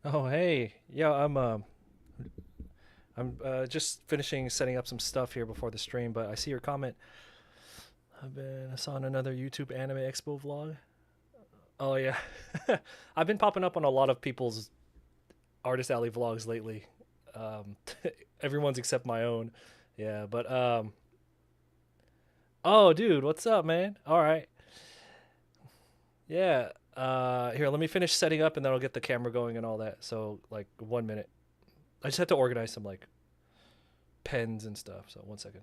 Oh, hey. Yeah, I'm just finishing setting up some stuff here before the stream, but I see your comment. I saw on another YouTube Anime Expo vlog. Oh yeah. I've been popping up on a lot of people's Artist Alley vlogs lately. Um Everyone's except my own. Yeah, but oh dude, what's up, man? All right. Yeah. Here, let me finish setting up and then I'll get the camera going and all that. So, like 1 minute. I just had to organize some like pens and stuff. So, 1 second.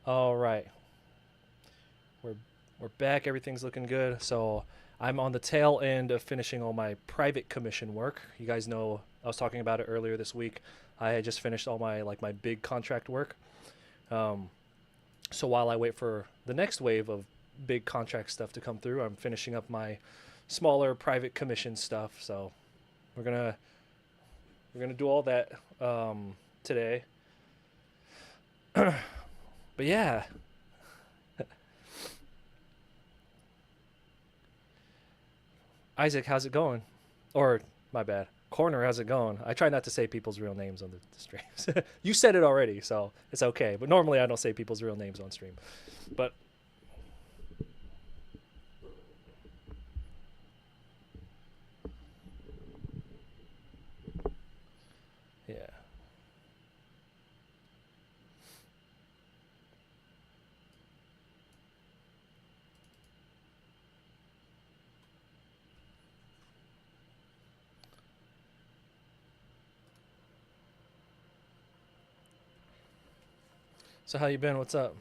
All right. We're we're back. Everything's looking good. So I'm on the tail end of finishing all my private commission work. You guys know I was talking about it earlier this week. I had just finished all my big contract work. Um, so while I wait for the next wave of big contract stuff to come through, I'm finishing up my smaller private commission stuff. So we're gonna we're gonna do all that today. But yeah, Isaac, how's it going? Or my bad. Corner, how's it going? I try not to say people's real names on the streams. You said it already, so it's okay. But normally I don't say people's real names on stream. But yeah. So how you been? What's up?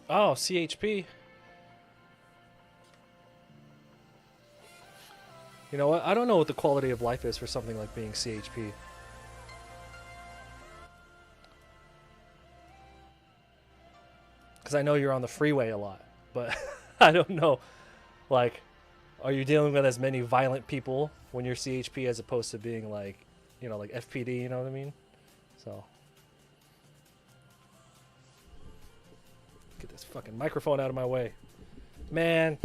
Oh, CHP. You know what? I don't know what the quality of life is for something like being CHP. Because I know you're on the freeway a lot, but I don't know. Like, are you dealing with as many violent people when you're CHP as opposed to being like, like FPD? You know what I mean? So get this fucking microphone out of my way, man.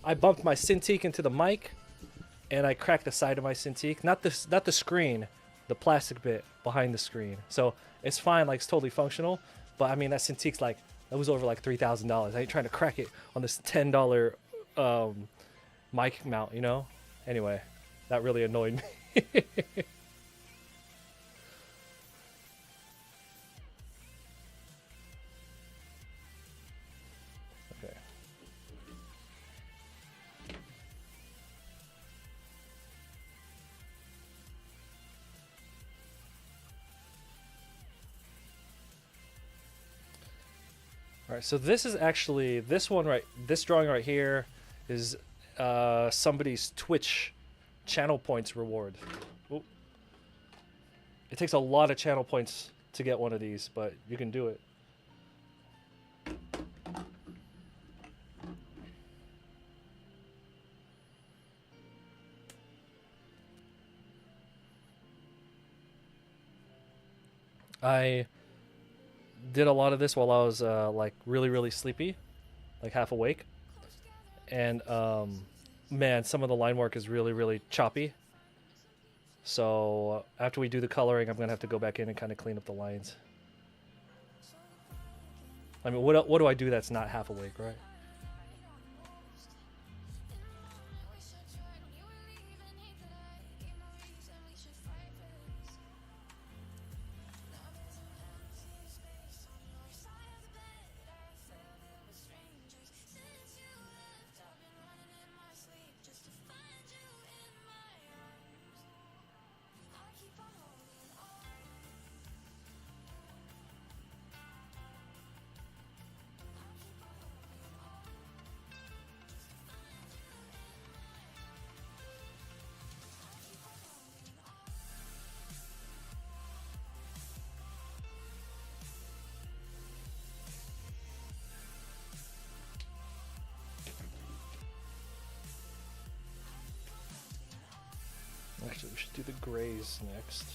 I bumped my Cintiq into the mic, and I cracked the side of my Cintiq. Not the screen, the plastic bit behind the screen. So it's fine, like it's totally functional. But I mean, that Cintiq's like that was over like $3,000. I ain't trying to crack it on this $10 mic mount, you know? Anyway, that really annoyed me. Okay. All right, so this is actually this one right. This drawing right here is somebody's Twitch channel points reward. Oop. It takes a lot of channel points to get one of these, but you can do it. I did a lot of this while I was like really sleepy, like half awake, and man, some of the line work is really choppy. So after we do the coloring, I'm gonna have to go back in and kind of clean up the lines. I mean, what do I do that's not half awake, right? Actually, we should do the grays next.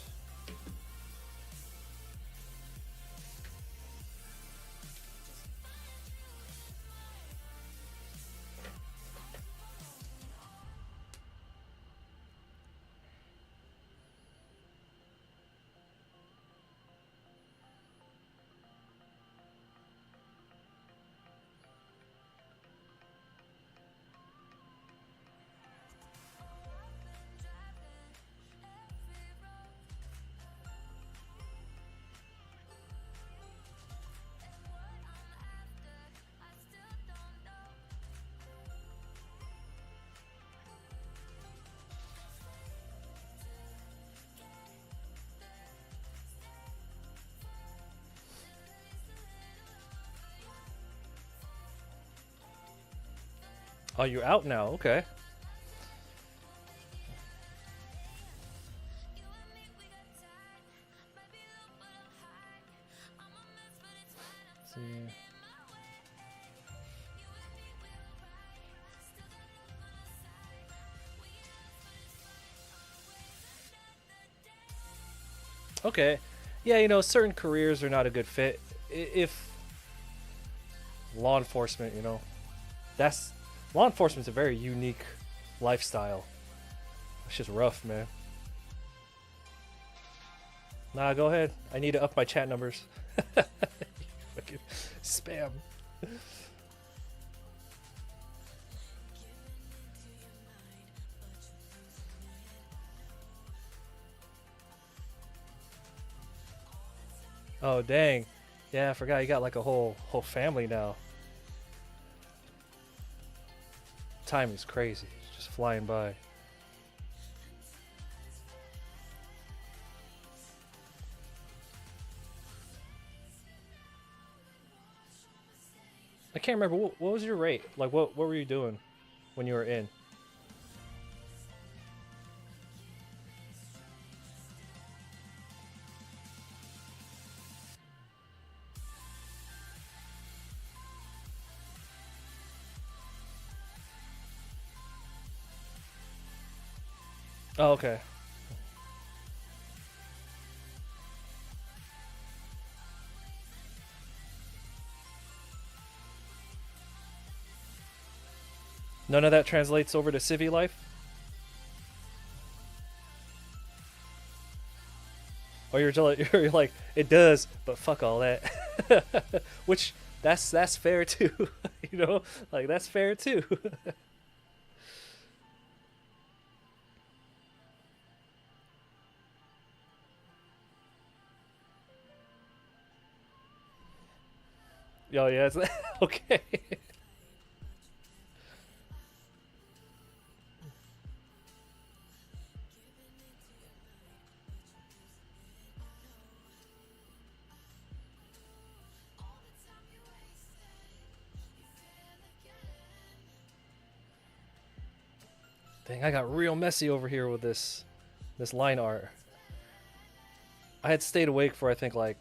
Oh, you're out now. Okay. Let's see. Okay. Yeah, you know, certain careers are not a good fit. If law enforcement, you know, that's law enforcement's a very unique lifestyle. It's just rough, man. Nah, go ahead. I need to up my chat numbers. Fucking spam. Oh dang. Yeah, I forgot you got like a whole family now. Time is crazy. It's just flying by. I can't remember what was your rate? Like what were you doing when you were in? Oh, okay. None of that translates over to civvy life? Or you're like, it does, but fuck all that. Which that's fair too. You know? Like that's fair too. Oh yeah, it's okay. Dang, I got real messy over here with this line art. I had stayed awake for I think like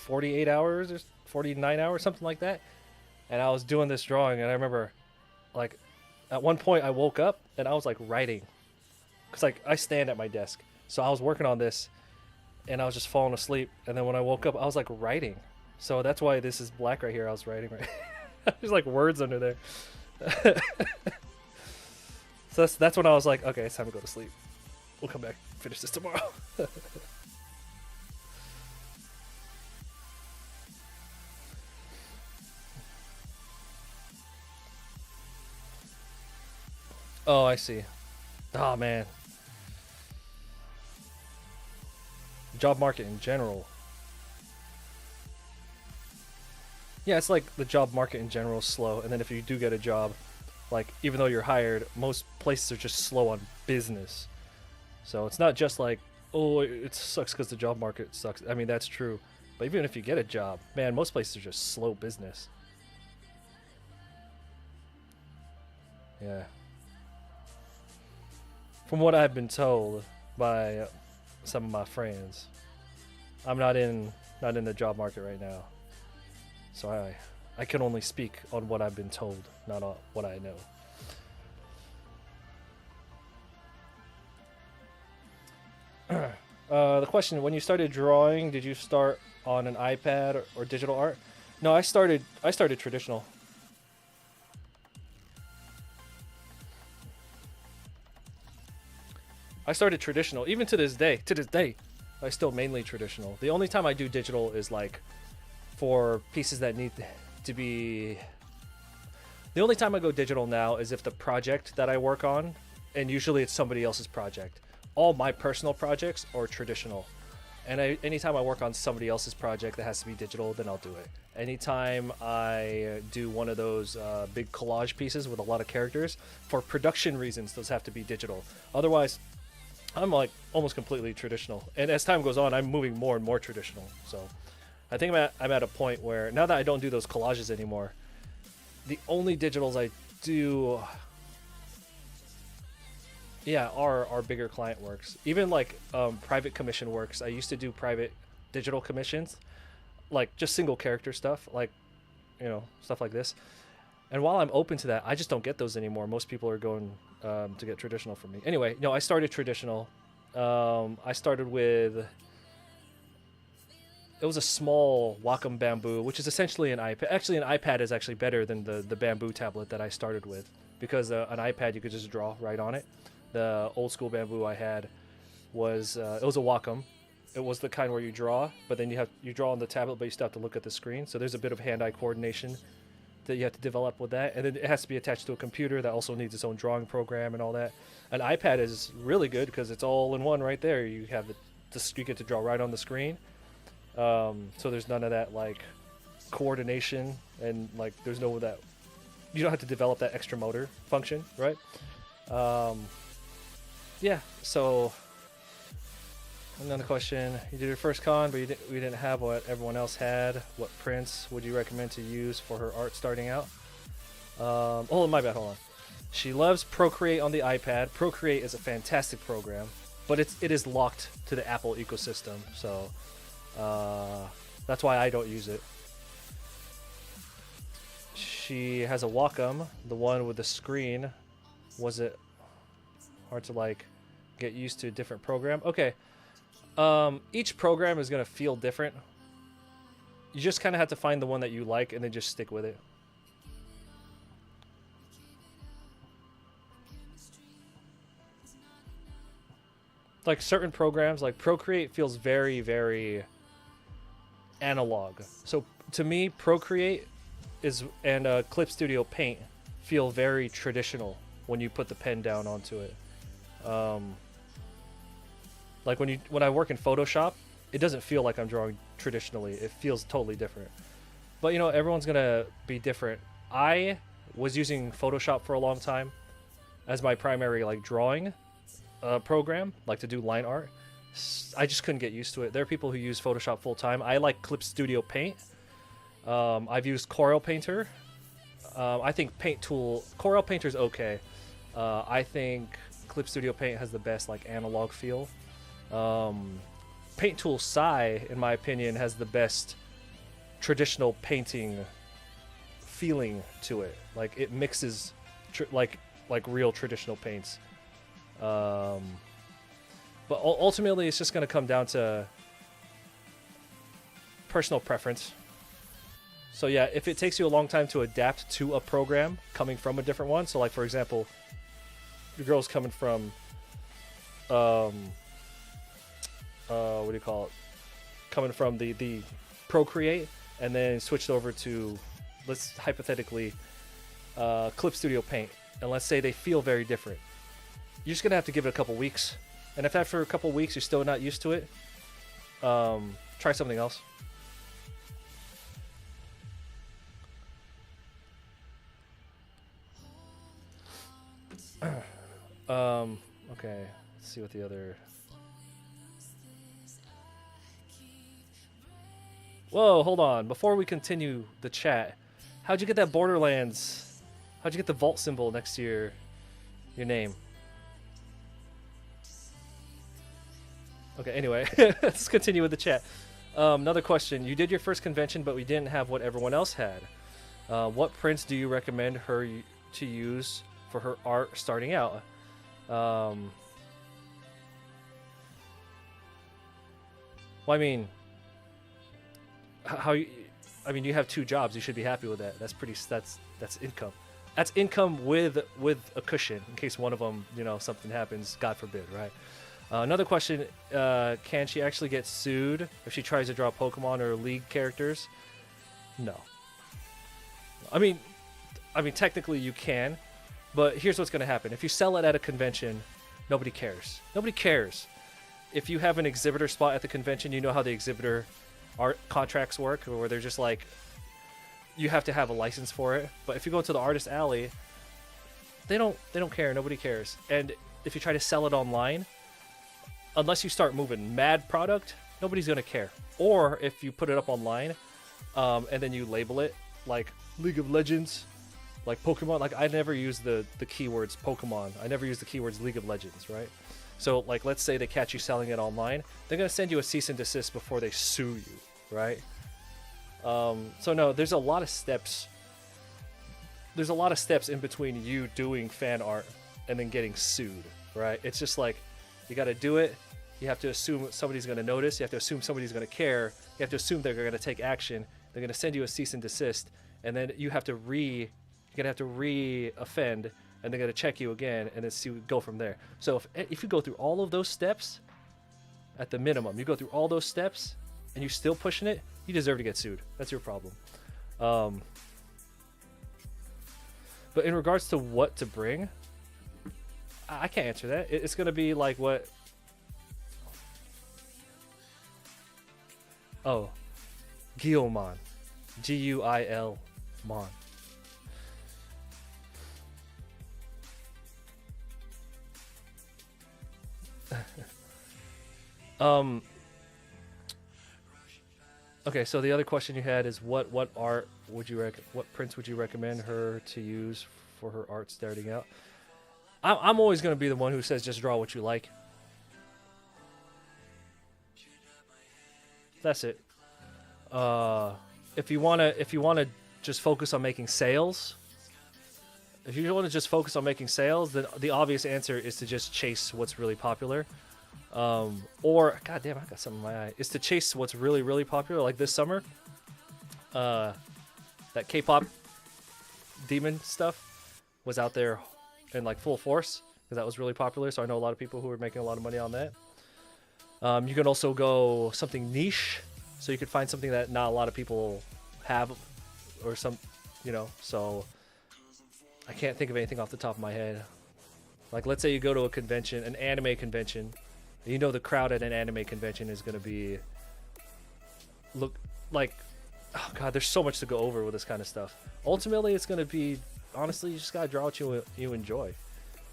48 hours or 49 hours, something like that. And I was doing this drawing, and I remember, like, at one point I woke up and I was like writing, cause like I stand at my desk, so I was working on this, and I was just falling asleep. And then when I woke up, I was like writing. So that's why this is black right here. I was writing right. There's like words under there. So that's when I was like, okay, it's time to go to sleep. We'll come back, finish this tomorrow. Oh, I see. Oh man, job market in general. Yeah, it's like the job market in general is slow, and then if you do get a job, like even though you're hired, most places are just slow on business. So it's not just like, oh, it sucks because the job market sucks. I mean, that's true. But even if you get a job, man, most places are just slow business. Yeah. From what I've been told by some of my friends, I'm not in the job market right now. So I can only speak on what I've been told, not on what I know. The question: when you started drawing, did you start on an iPad or digital art? No, I started traditional. I started traditional. Even to this day, I still mainly traditional. The only time I do digital is like for pieces that need to be. The only time I go digital now is if the project that I work on, and usually it's somebody else's project. All my personal projects are traditional. And anytime I work on somebody else's project that has to be digital, then I'll do it. Anytime I do one of those big collage pieces with a lot of characters, for production reasons, those have to be digital. Otherwise, I'm like almost completely traditional. And as time goes on, I'm moving more and more traditional. So I think I'm at a point where now that I don't do those collages anymore, the only digitals I do, yeah, are bigger client works. Even like private commission works. I used to do private digital commissions, like just single character stuff, like, stuff like this. And while I'm open to that, I just don't get those anymore. Most people are going to get traditional from me. Anyway, no, I started traditional. I started with, it was a small Wacom bamboo, which is essentially an iPad. Actually, an iPad is actually better than the bamboo tablet that I started with, because an iPad you could just draw right on it. The old school bamboo I had was it was a Wacom. It was the kind where you draw, but then you draw on the tablet, but you still have to look at the screen. So there's a bit of hand-eye coordination that you have to develop with that, and then it has to be attached to a computer that also needs its own drawing program and all that. An iPad is really good because it's all in one right there. You have you get to draw right on the screen. So there's none of that like coordination, and like there's no that you don't have to develop that extra motor function, right? Yeah. So another question: you did your first con, but we didn't have what everyone else had. What prints would you recommend to use for her art starting out? Oh, my bad. Hold on. She loves Procreate on the iPad. Procreate is a fantastic program, but it is locked to the Apple ecosystem, so that's why I don't use it. She has a Wacom, the one with the screen. Was it hard to like get used to a different program? Okay. Each program is going to feel different. You just kind of have to find the one that you like and then just stick with it. Like certain programs, like Procreate feels very, very analog. So to me, Procreate and Clip Studio Paint feel very traditional when you put the pen down onto it. Like when I work in Photoshop, it doesn't feel like I'm drawing traditionally. It feels totally different. But everyone's gonna be different. I was using Photoshop for a long time as my primary like drawing program, like to do line art. I just couldn't get used to it. There are people who use Photoshop full time. I like Clip Studio Paint. I've used Corel Painter. I think Corel Painter's okay. I think Clip Studio Paint has the best like analog feel. Um, Paint Tool Sai, in my opinion, has the best traditional painting feeling to it. Like it mixes like real traditional paints. But ultimately, it's just going to come down to personal preference. So yeah, if it takes you a long time to adapt to a program coming from a different one, so like for example, your girl's coming from what do you call it? Coming from the Procreate and then switched over to, let's hypothetically, Clip Studio Paint, and let's say they feel very different. You're just gonna have to give it a couple weeks, and if after a couple weeks you're still not used to it, try something else. Okay, let's see what the other. Whoa, hold on. Before we continue the chat, how'd you get that Borderlands? How'd you get the vault symbol next to your name? Okay, anyway, let's continue with the chat. Another question. You did your first convention, but we didn't have what everyone else had. What prints do you recommend her to use for her art starting out? Well, I mean, I mean, you have 2 jobs. You should be happy with that. That's income. That's income with a cushion in case one of them, something happens. God forbid, right? Another question: can she actually get sued if she tries to draw Pokemon or League characters? No. I mean, technically you can, but here's what's going to happen: if you sell it at a convention, nobody cares. Nobody cares. If you have an exhibitor spot at the convention, you know how the exhibitor art contracts work, where they're just like, you have to have a license for it. But if you go to the artist alley, they don't care. Nobody cares. And if you try to sell it online, unless you start moving mad product, nobody's gonna care. Or if you put it up online, and then you label it like League of Legends, like Pokemon. Like I never use the keywords Pokemon. I never use the keywords League of Legends, right? So like, let's say they catch you selling it online, they're gonna send you a cease and desist before they sue you, right? So no, there's a lot of steps. There's a lot of steps in between you doing fan art and then getting sued, right? It's just like, you got to do it. You have to assume somebody's going to notice. You have to assume somebody's going to care. You have to assume they're going to take action. They're going to send you a cease and desist, and then you have to you're going to have to re-offend, and they're going to check you again, and then go from there. So if you go through all of those steps, at the minimum, you go through all those steps, and you're still pushing it, you deserve to get sued. That's your problem. But in regards to what to bring, I can't answer that. It's going to be like what... Oh. Guilmon. Guil Mon. Okay, so the other question you had is what art would you what prints would you recommend her to use for her art starting out? I'm always going to be the one who says just draw what you like. That's it. If you wanna just focus on making sales, if you want to just focus on making sales, then the obvious answer is to just chase what's really popular. Or god damn, I got something in my eye. Is to chase what's really, really popular. Like this summer, that K-pop demon stuff was out there in like full force because that was really popular. So I know a lot of people who are making a lot of money on that. You can also go something niche, so you could find something that not a lot of people have, or some, So I can't think of anything off the top of my head. Like, let's say you go to a convention, an anime convention, and you know the crowd at an anime convention is going to look like, oh god, there's so much to go over with this kind of stuff. Ultimately, it's going to be, honestly, you just got to draw what you enjoy.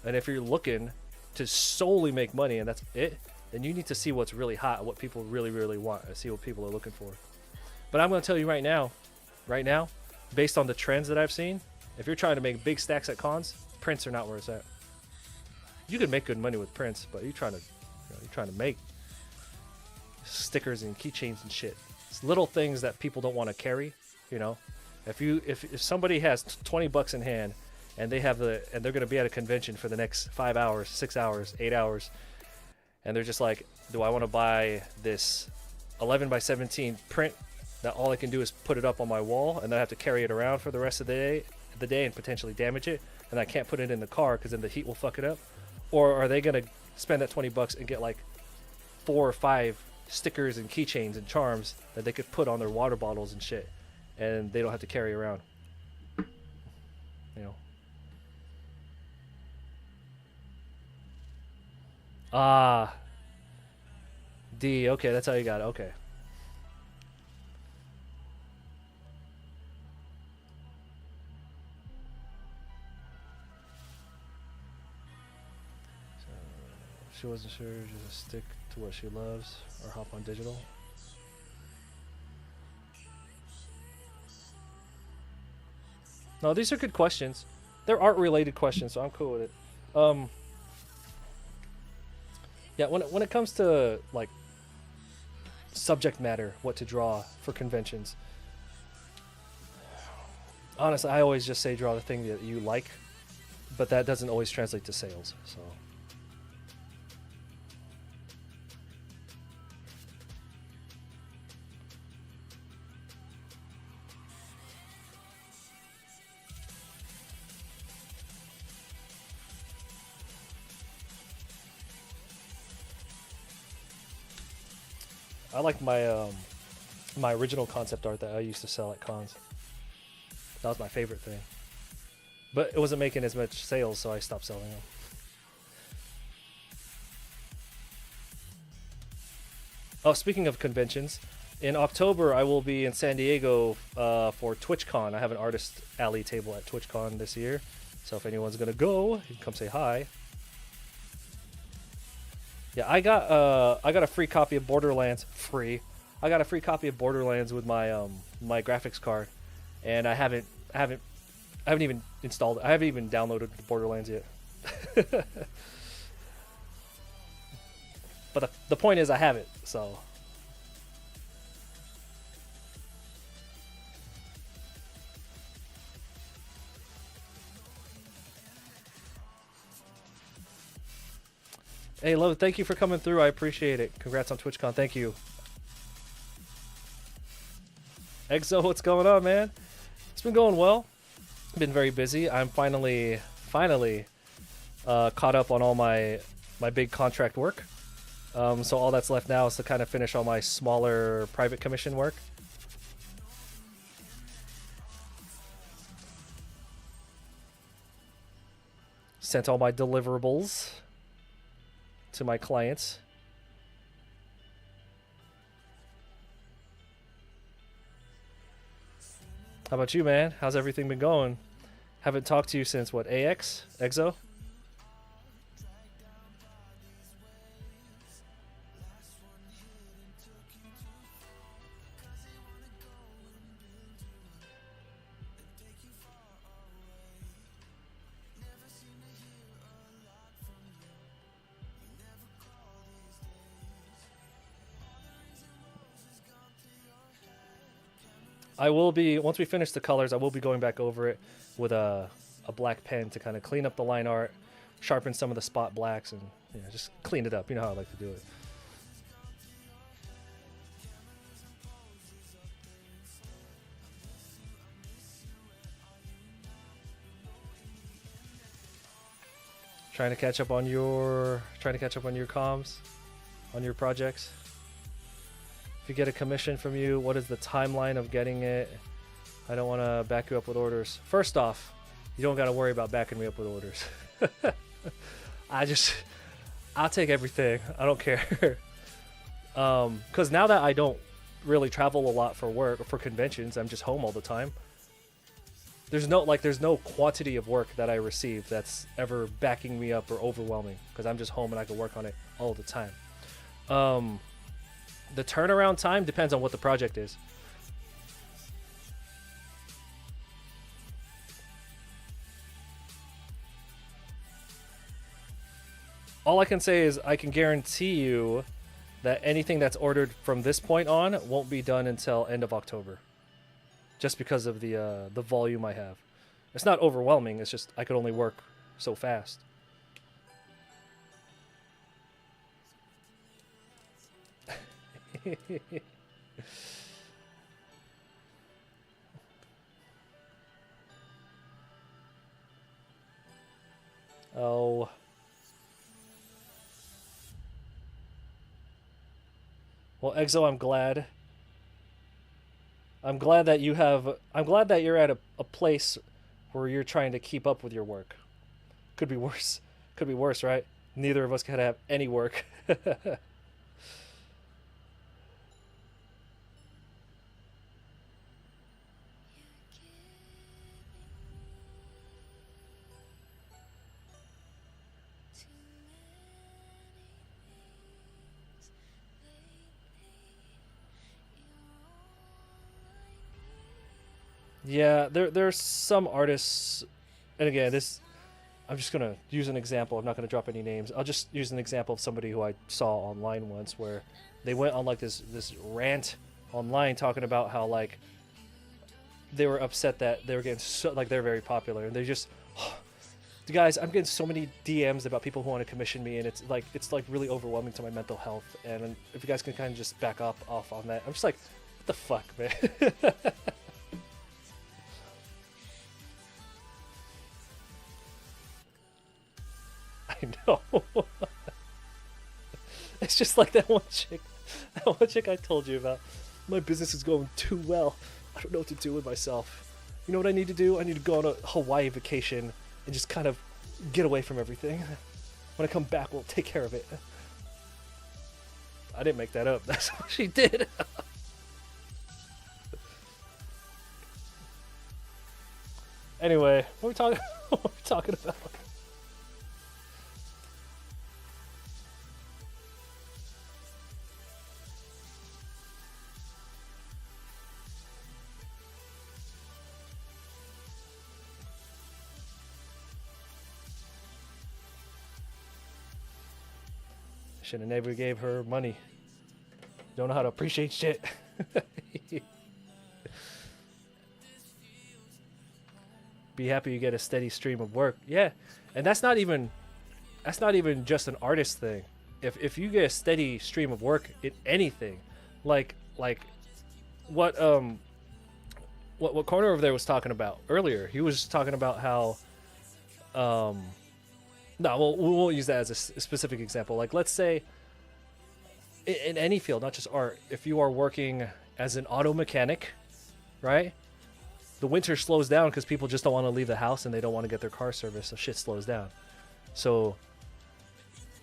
And if you're looking to solely make money and that's it, then you need to see what's really hot, what people really, really want, and see what people are looking for. But I'm going to tell you right now, based on the trends that I've seen, if you're trying to make big stacks at cons, prints are not where it's at. you could make good money with prints, but you're trying to make stickers and keychains and shit. It's little things that people don't want to carry, you know. If somebody has $20 in hand and they're gonna be at a convention for the next 5 hours, 6 hours, 8 hours, and they're just like, do I want to buy this 11 by 17 print that all I can do is put it up on my wall and then I have to carry it around for the rest of the day and potentially damage it, and I can't put it in the car because then the heat will fuck it up? Or are they gonna spend that $20 and get like 4 or 5 stickers and keychains and charms that they could put on their water bottles and shit, and they don't have to carry around, you know? Ah, D. Okay, that's how you got it. Okay. She wasn't sure, just stick to what she loves or hop on digital. No, these are good questions. They're art related questions, so I'm cool with it. Yeah, when it comes to like subject matter, what to draw for conventions, honestly, I always just say draw the thing that you like, but that doesn't always translate to sales, so. I like my my original concept art that I used to sell at cons. That was my favorite thing. But it wasn't making as much sales, so I stopped selling them. Oh, speaking of conventions, in October I will be in San Diego for TwitchCon. I have an artist alley table at TwitchCon this year, so if anyone's gonna go, you can come say hi. Yeah, I got a free copy of Borderlands. Free. I got a free copy of Borderlands with my my graphics card, and I haven't even installed it. I haven't even downloaded Borderlands yet. But the point is, I have it. So. Hey, Love, thank you for coming through. I appreciate it. Congrats on TwitchCon. Thank you. Exo, what's going on, man? It's been going well. Been very busy. I'm finally caught up on all my big contract work. So all that's left now is to kind of finish all my smaller private commission work. Sent all my deliverables to my clients. How about you, man? How's everything been going? Haven't talked to you since what, AX? Exo? I will be, once we finish the colors, I will be going back over it with a black pen to kind of clean up the line art, sharpen some of the spot blacks, and just clean it up. You know how I like to do it. Trying to catch up on your comms, on your projects. If you get a commission from you, what is the timeline of getting it? I don't want to back you up with orders. First off, you don't got to worry about backing me up with orders. I'll take everything. I don't care. Because now that I don't really travel a lot for work or for conventions, I'm just home all the time. There's no quantity of work that I receive that's ever backing me up or overwhelming, because I'm just home and I can work on it all the time. The turnaround time depends on what the project is. All I can say is I can guarantee you that anything that's ordered from this point on won't be done until end of October, just because of the volume I have. It's not overwhelming. It's just I could only work so fast. Oh. Well, Exo, I'm glad. I'm glad that you have. I'm glad that you're at a place where you're trying to keep up with your work. Could be worse. Could be worse, right? Neither of us could have any work. Yeah, there's some artists, and again, this I'm just gonna use an example. I'm not gonna drop any names. I'll just use an example of somebody who I saw online once, where they went on like this rant online talking about how like they were upset that they were getting so like they're very popular, and they just guys, I'm getting so many DMs about people who want to commission me, and it's like really overwhelming to my mental health. And if you guys can kind of just back up off on that, I'm just like, what the fuck, man. I know. It's just like that one chick I told you about. My business is going too well. I don't know what to do with myself. You know what I need to do? I need to go on a Hawaii vacation and just kind of get away from everything. When I come back, we'll take care of it. I didn't make that up. That's what she did. Anyway, what are we talking? What are we talking about? Should have never gave her money. Don't know how to appreciate shit. Be happy you get a steady stream of work. Yeah, and that's not even just an artist thing. If you get a steady stream of work in anything, like what Corner over there was talking about earlier, he was talking about how um no, well, we won't use that as a specific example. Like, let's say in any field, not just art, if you are working as an auto mechanic, right? The winter slows down because people just don't want to leave the house and they don't want to get their car serviced, so shit slows down. So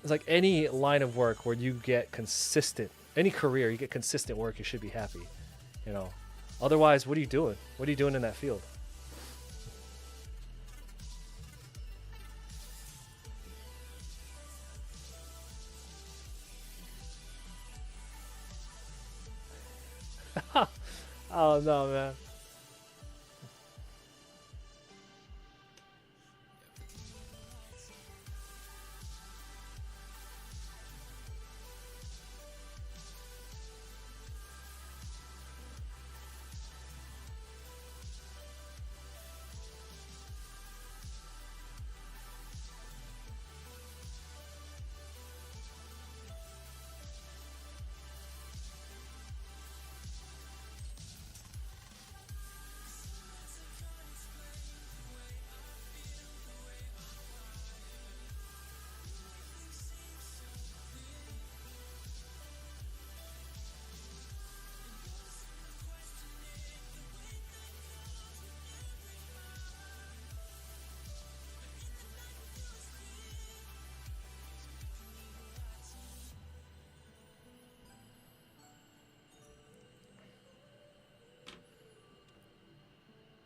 it's like any line of work where you get consistent, any career, you get consistent work, you should be happy, you know. Otherwise, what are you doing? What are you doing in that field? Oh no, man.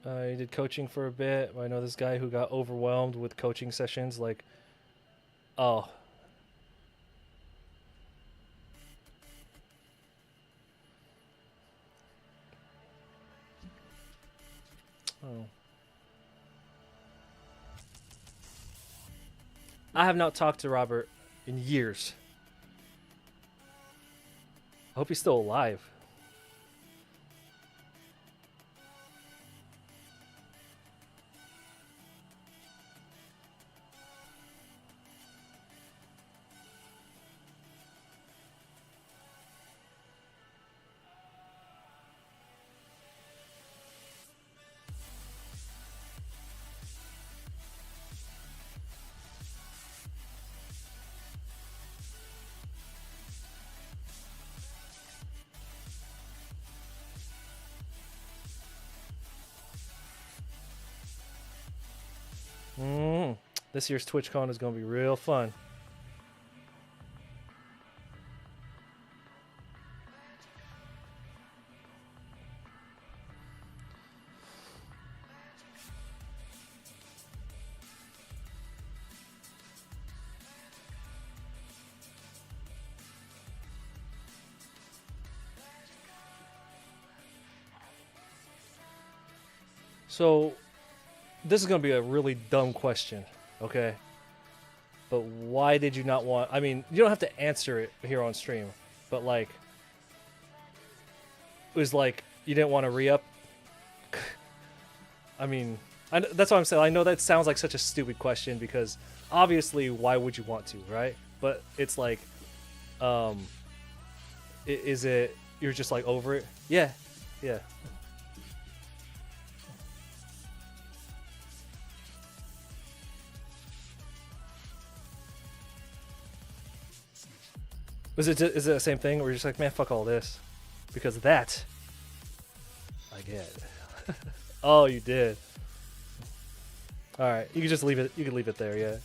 I did coaching for a bit. I know this guy who got overwhelmed with coaching sessions. Like, oh, oh. I have not talked to Robert. in years. I hope he's still alive. Mm. This year's TwitchCon is going to be real fun. So, this is going to be a really dumb question, okay? But why did you not want... I mean, you don't have to answer it here on stream, but like... It was like, you didn't want to re-up? I mean, that's what I'm saying. I know that sounds like such a stupid question because obviously, why would you want to, right? But it's like, is it... You're just like over it? Yeah, yeah. Is it the same thing where you're just like, man, fuck all this? Because that, I get. Oh, you did. Alright, you can just leave it, you can leave it there, yeah.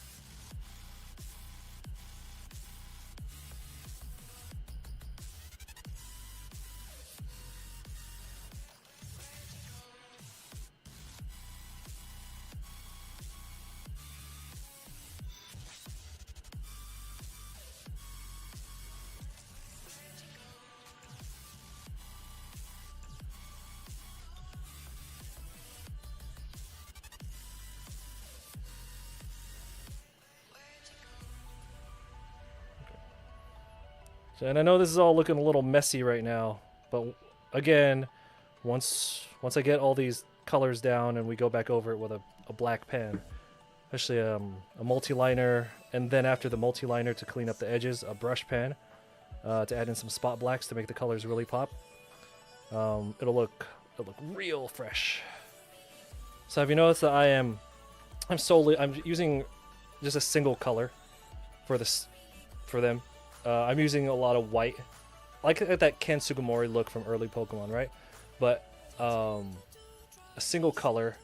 So, and I know this is all looking a little messy right now, but again, once I get all these colors down and we go back over it with a black pen, especially a multi-liner, and then after the multi-liner to clean up the edges, a brush pen to add in some spot blacks to make the colors really pop. It'll look real fresh. So have you noticed that I'm using just a single color for them. I'm using a lot of white, like that Ken Sugimori look from early Pokemon, right? But a single color.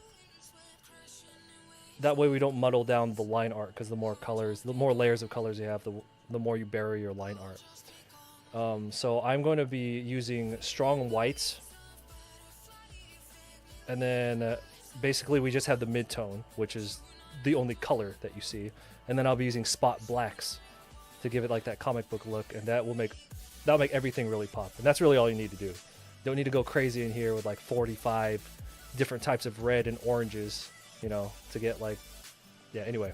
That way we don't muddle down the line art, because the more colors, the more layers of colors you have, the more you bury your line art. So I'm going to be using strong whites, and then basically we just have the mid-tone, which is the only color that you see, and then I'll be using spot blacks to give it like that comic book look, and that'll make everything really pop. And that's really all you need to do. You don't need to go crazy in here with like 45 different types of red and oranges, you know, to get like, yeah, anyway,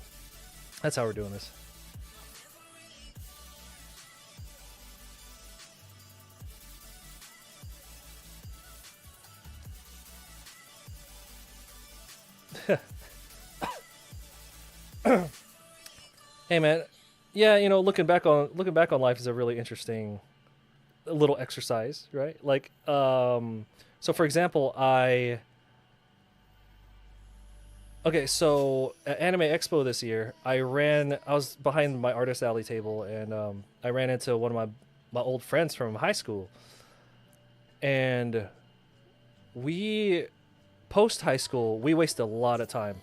that's how we're doing this. Hey man, yeah, you know, looking back on life is a really interesting little exercise, right? Like, so for example, okay, so at Anime Expo this year, I was behind my artist alley table, and I ran into one of my old friends from high school, and we post high school we wasted a lot of time.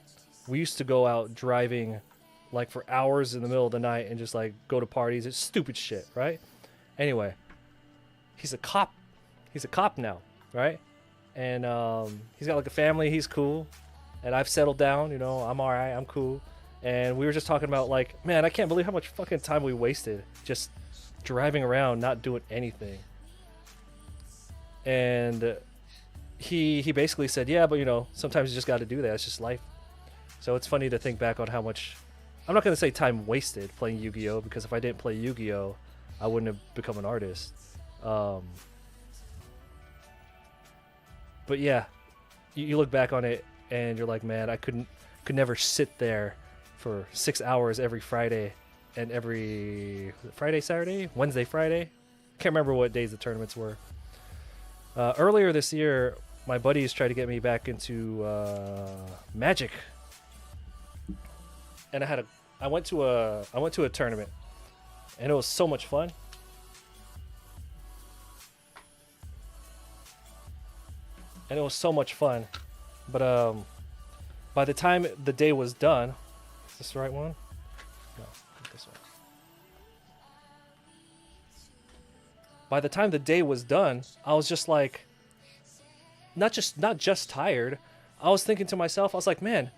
We used to go out driving like for hours in the middle of the night and just like go to parties. It's stupid shit, right? Anyway, he's a cop now, right? And he's got like a family. He's cool, and I've settled down, you know. I'm all right, I'm cool. And we were just talking about like, man, I can't believe how much fucking time we wasted just driving around not doing anything. And he basically said, yeah, but you know, sometimes you just got to do that. It's just life. So it's funny to think back on how much I'm not gonna say time wasted playing Yu-Gi-Oh, because if I didn't play Yu-Gi-Oh, I wouldn't have become an artist. Um, but yeah, you look back on it and you're like, man, I could never sit there for 6 hours every Friday and every Friday, Saturday, Wednesday, Friday. Can't remember what days the tournaments were. Earlier this year, my buddies tried to get me back into Magic, and I went to a tournament, and it was so much fun. But by the time the day was done, is this the right one? No, not this one. By the time the day was done, I was just like, not just tired. I was thinking to myself, I was like, man,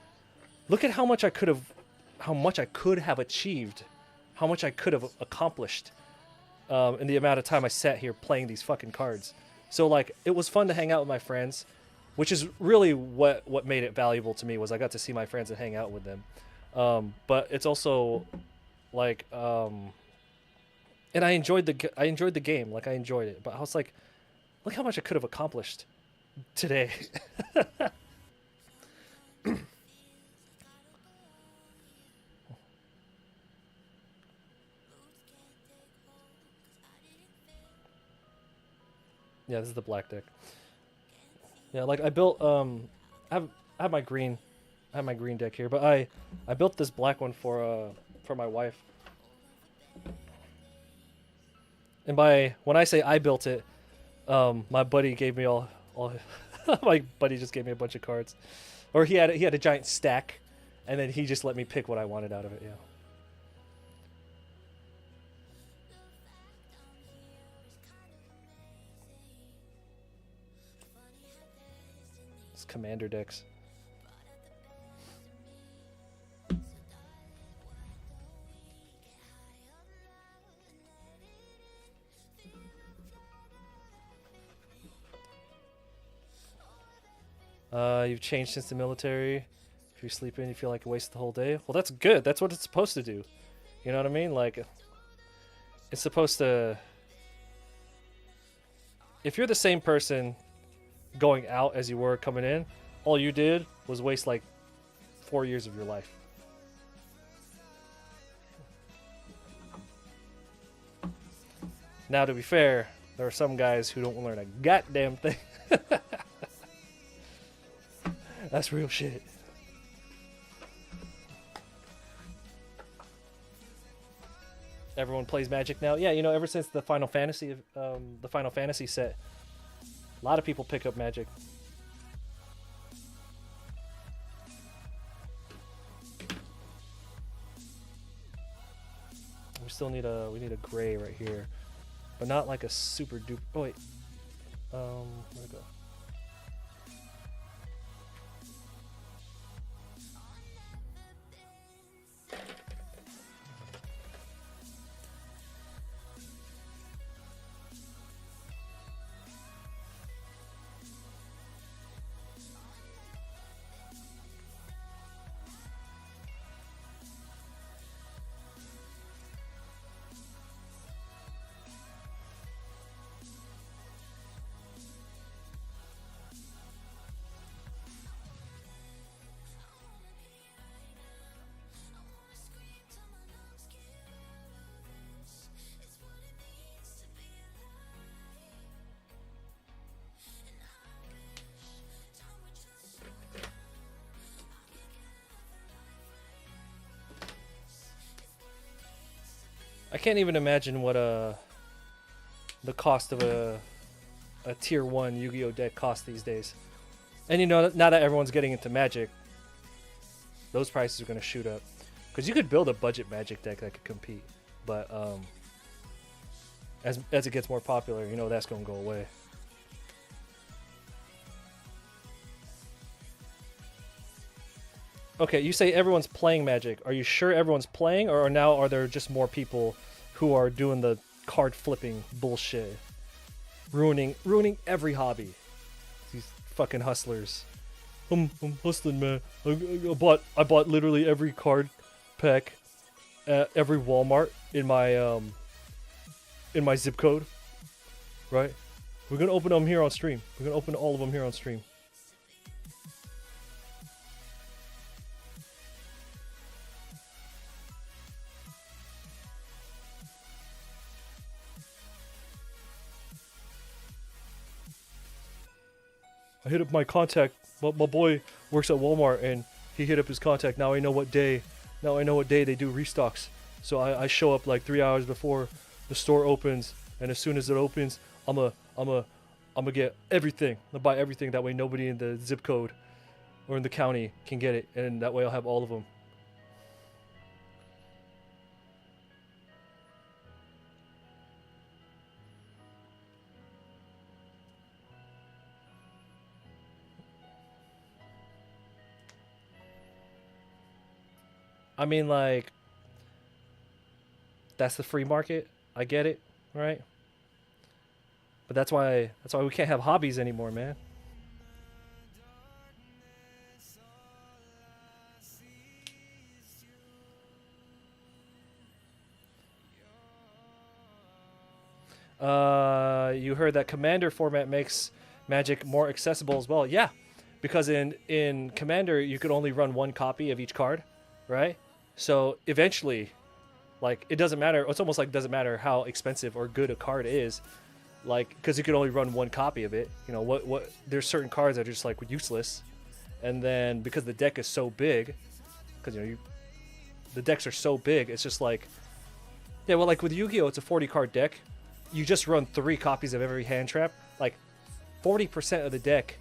look at how much I could have achieved, how much I could have accomplished in the amount of time I sat here playing these fucking cards. So like, it was fun to hang out with my friends, which is really what made it valuable to me, was I got to see my friends and hang out with them. But it's also like, and I enjoyed the game. Like, I enjoyed it, but I was like, look how much I could have accomplished today. Yeah, this is the black deck. Yeah, like I built I have my green deck here, but I built this black one for my wife. And when I say I built it, my buddy gave me all my buddy just gave me a bunch of cards. Or he had a giant stack, and then he just let me pick what I wanted out of it, yeah. It's commander decks. You've changed since the military. If you sleep in, you feel like you wasted the whole day. Well, that's good. That's what it's supposed to do. You know what I mean? Like, it's supposed to... If you're the same person going out as you were coming in, all you did was waste like 4 years of your life. Now, to be fair, there are some guys who don't learn a goddamn thing. That's real shit. Everyone plays Magic now. Yeah, you know, ever since the Final Fantasy set, a lot of people pick up Magic. We still need a gray right here, but not like a super duper. Oh wait, where'd it go? I can't even imagine what the cost of a tier 1 Yu-Gi-Oh deck costs these days. And you know, now that everyone's getting into Magic, those prices are going to shoot up. Because you could build a budget Magic deck that could compete, but as it gets more popular, you know that's going to go away. Okay, you say everyone's playing Magic. Are you sure everyone's playing, or are there just more people who are doing the card flipping bullshit, ruining every hobby? These fucking hustlers. I'm hustling, man. I bought literally every card pack every Walmart in my zip code, right? We're gonna open them here on stream. We're gonna open all of them here on stream. I hit up my contact. My boy works at Walmart, and he hit up his contact. Now I know what day. Now I know what day they do restocks. So I show up like 3 hours before the store opens, and as soon as it opens, I'm gonna get everything. I'll buy everything. That way nobody in the zip code or in the county can get it, and that way I'll have all of them. I mean, like, that's the free market. I get it, right? But that's why we can't have hobbies anymore, man. You heard that Commander format makes Magic more accessible as well. Yeah, because in Commander you could only run one copy of each card, right? So eventually, like, it doesn't matter. It's almost like it doesn't matter how expensive or good a card is, like, because you can only run one copy of it. You know what? There's certain cards that are just like useless, and then because the deck is so big, because the decks are so big, it's just like, yeah, well, like with Yu-Gi-Oh, it's a 40 card deck. You just run 3 copies of every hand trap. Like 40% of the deck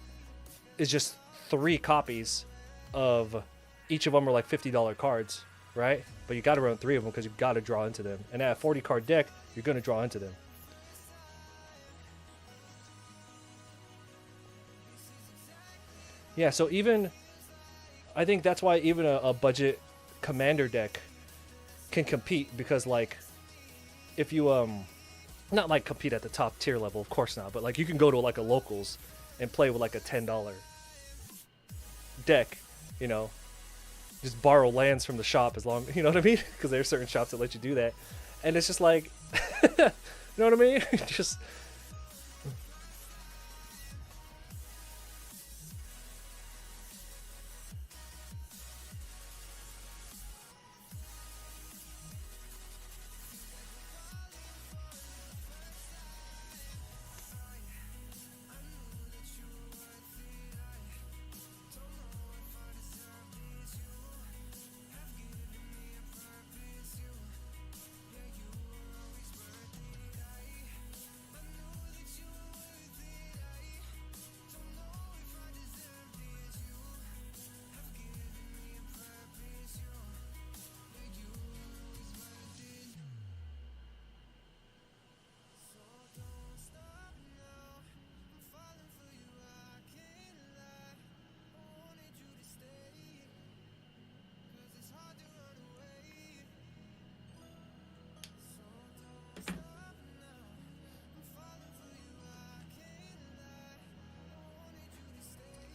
is just 3 copies of each of them are like $50 cards, right? But you got to run 3 of them because you got to draw into them. And at a 40 card deck, you're going to draw into them. Yeah, so even I think that's why even a budget commander deck can compete, because like if you not like compete at the top tier level, of course not, but like you can go to like a locals and play with like a $10 deck, you know, just borrow lands from the shop, as long, you know what I mean? Because there are certain shops that let you do that, and it's just like, you know what I mean? Just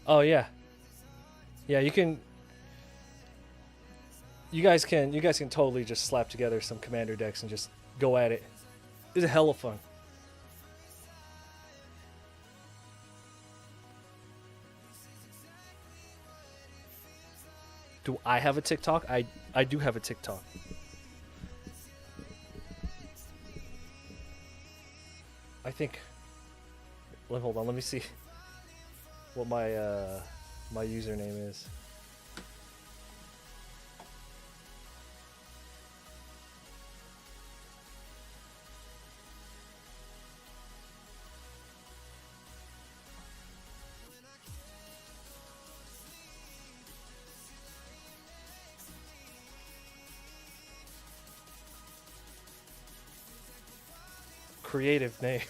oh yeah, yeah, you guys can totally just slap together some commander decks and just go at it. It's a hell of fun. Do I have a TikTok? I do have a TikTok. I think. Hold on. Let me see what my username is. Creative name.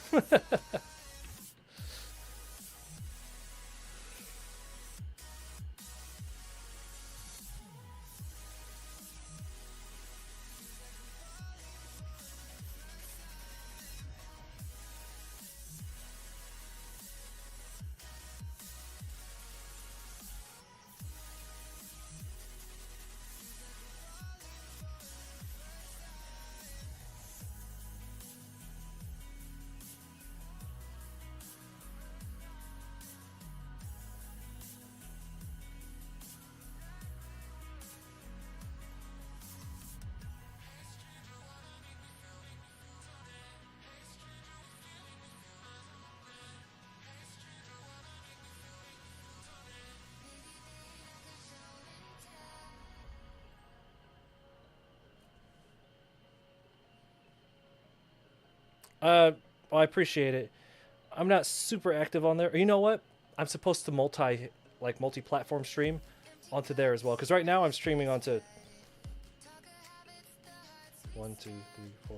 Well, I appreciate it. I'm not super active on there. You know what? I'm supposed to multi-platform stream onto there as well. Because right now I'm streaming onto one, two, three, four,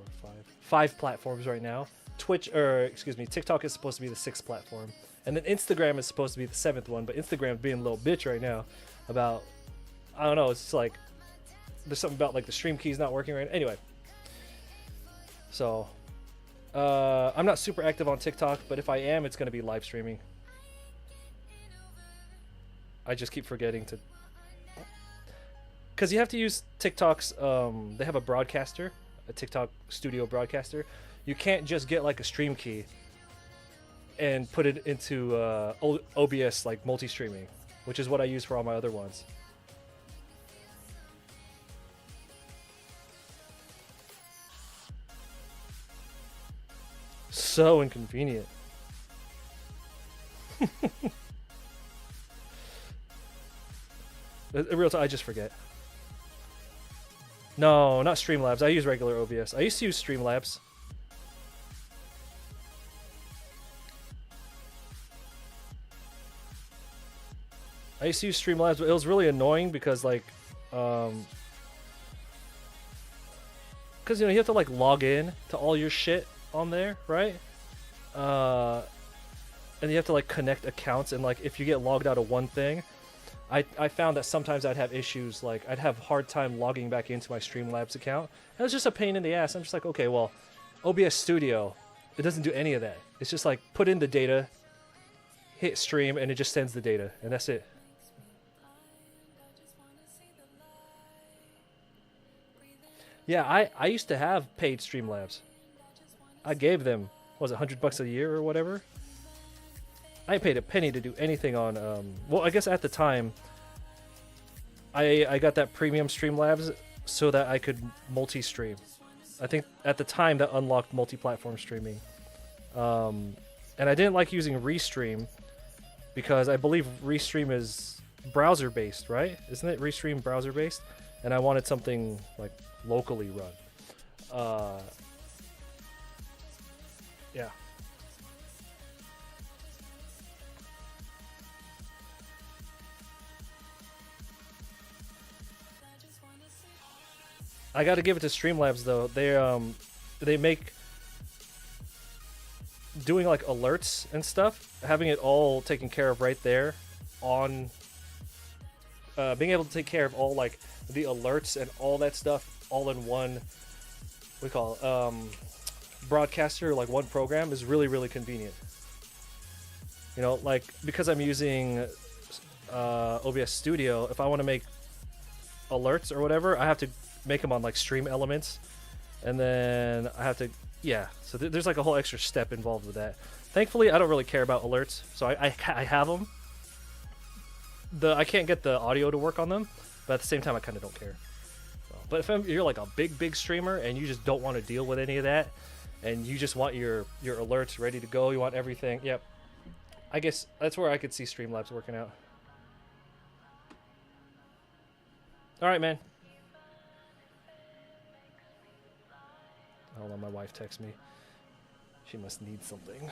five platforms right now. TikTok is supposed to be the sixth platform, and then Instagram is supposed to be the seventh one. But Instagram's being a little bitch right now about, I don't know. It's just like there's something about like the stream keys not working right now. Anyway, so I'm not super active on TikTok, but if I am, it's gonna be live streaming. I just keep forgetting to, because you have to use TikTok's. They have a broadcaster, a TikTok studio broadcaster. You can't just get like a stream key and put it into OBS like multi-streaming, which is what I use for all my other ones. So inconvenient. Real time, I just forget. No, not Streamlabs. I use regular OBS. I used to use Streamlabs. I used to use Streamlabs, but it was really annoying because like, because you have to like log in to all your shit on there, right? And you have to like connect accounts, and like if you get logged out of one thing, I found that sometimes I'd have issues, like I'd have hard time logging back into my Streamlabs account. And it was just a pain in the ass. I'm just like, okay, well, OBS Studio, it doesn't do any of that. It's just like put in the data, hit stream, and it just sends the data, and that's it. Yeah, I used to have paid Streamlabs. I gave them, what was it, $100 a year or whatever? I ain't paid a penny to do anything on, well, I guess at the time, I got that premium Streamlabs so that I could multi-stream. I think at the time that unlocked multi-platform streaming. And I didn't like using Restream because I believe Restream is browser-based, right? Isn't it Restream browser-based? And I wanted something like locally run. Yeah. I got to give it to Streamlabs though. They make doing like alerts and stuff, having it all taken care of right there on being able to take care of all like the alerts and all that stuff all in one, we call it, broadcaster, like one program, is really convenient. You know, like because I'm using OBS Studio, if I want to make alerts or whatever, I have to make them on like Stream Elements, and then I have to, yeah. So there's like a whole extra step involved with that. Thankfully, I don't really care about alerts, so I have them. I can't get the audio to work on them, but at the same time, I kind of don't care. So, but if you're like a big streamer and you just don't want to deal with any of that, and you just want your alerts ready to go, you want everything, yep. I guess that's where I could see Streamlabs working out. All right, man. Hold on, my wife texts me. She must need something.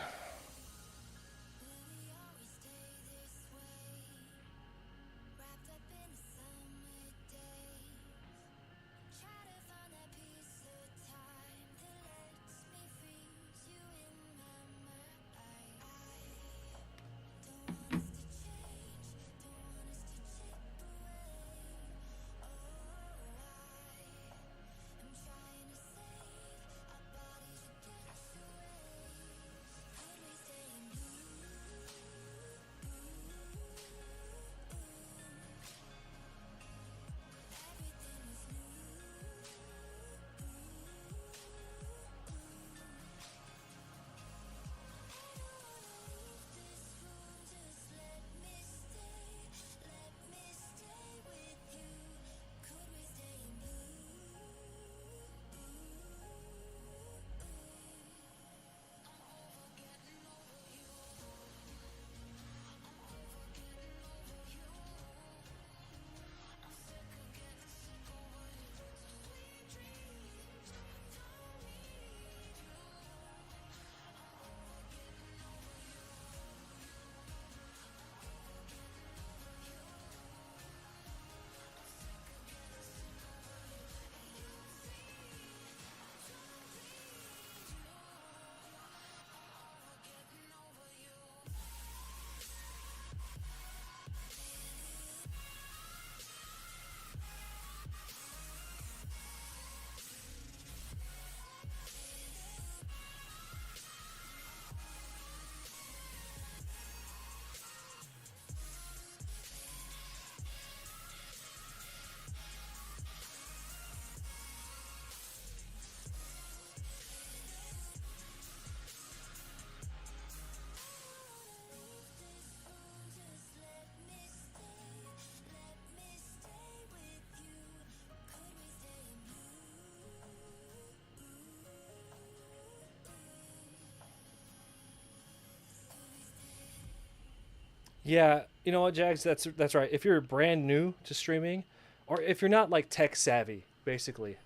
Yeah, you know what, Jags? That's right. If you're brand new to streaming, or if you're not like tech savvy, basically,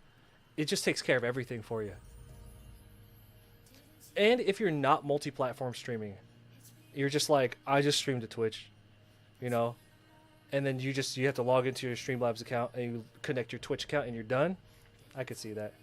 it just takes care of everything for you. And if you're not multi-platform streaming, you're just like, I just stream to Twitch, you know, and then you have to log into your Streamlabs account and you connect your Twitch account and you're done. I could see that.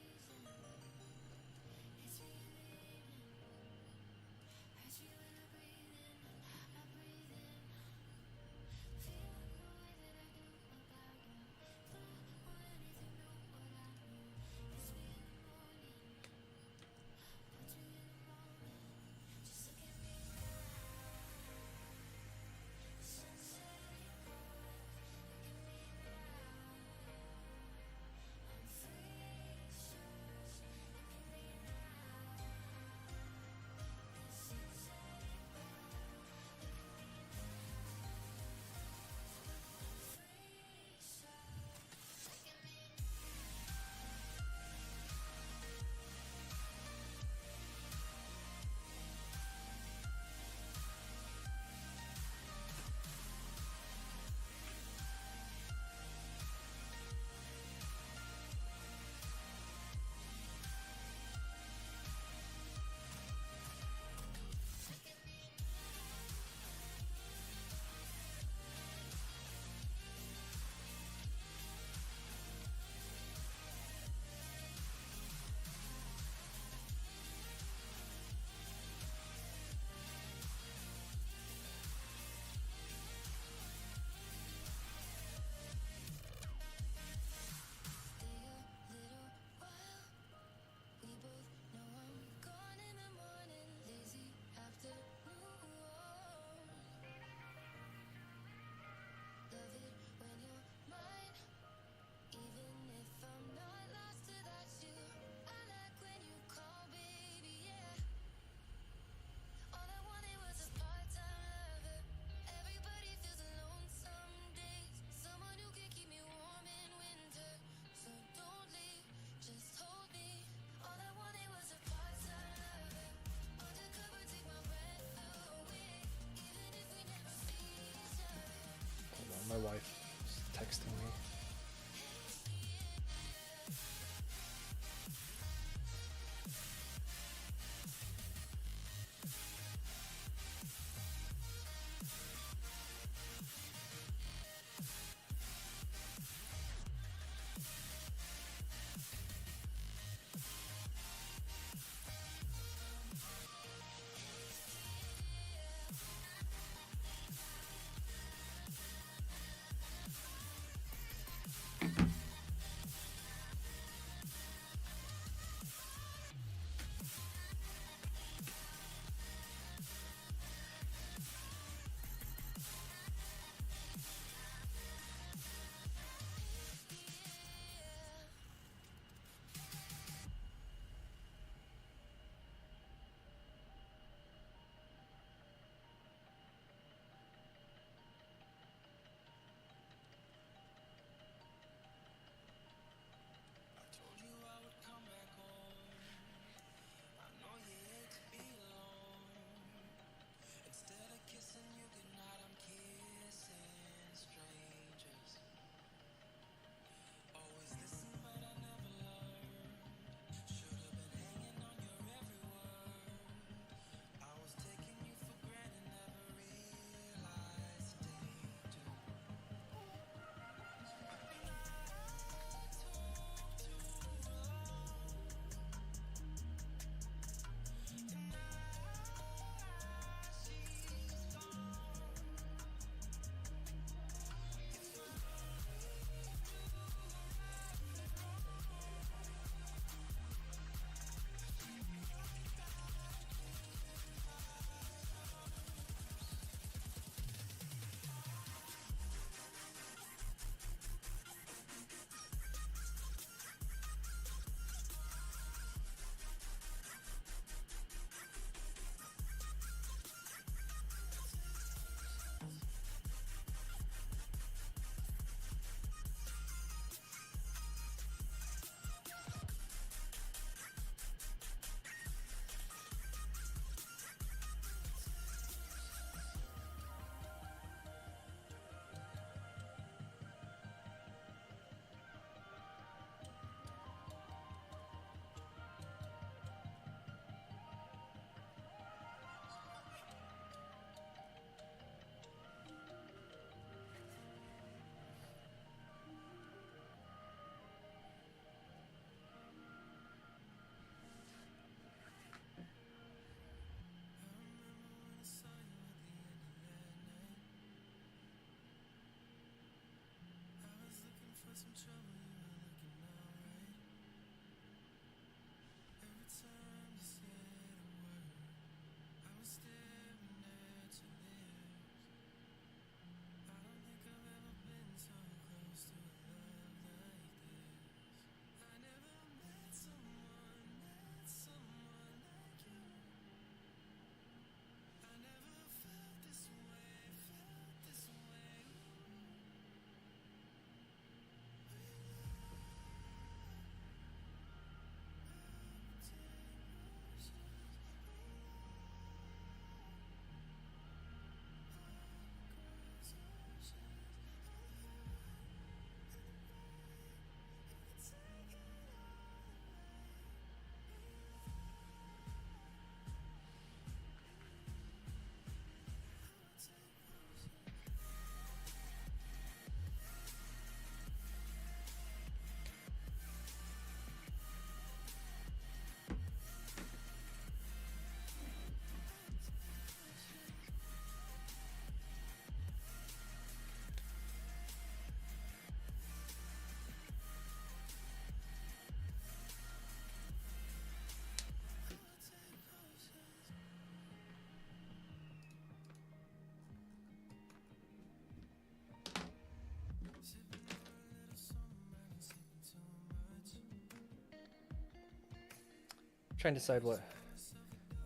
trying to decide what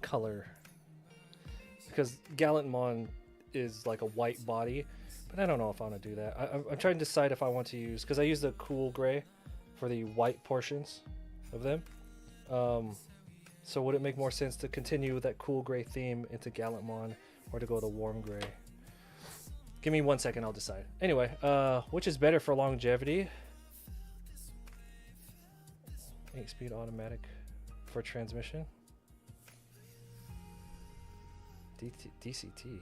color, because Gallantmon is like a white body, but I don't know if I want to do that. I'm trying to decide if I want to use, because I use the cool gray for the white portions of them. So would it make more sense to continue with that cool gray theme into Gallantmon, or to go to warm gray? Give me 1 second, I'll decide. Anyway, which is better for longevity? 8-speed automatic for transmission. DCT.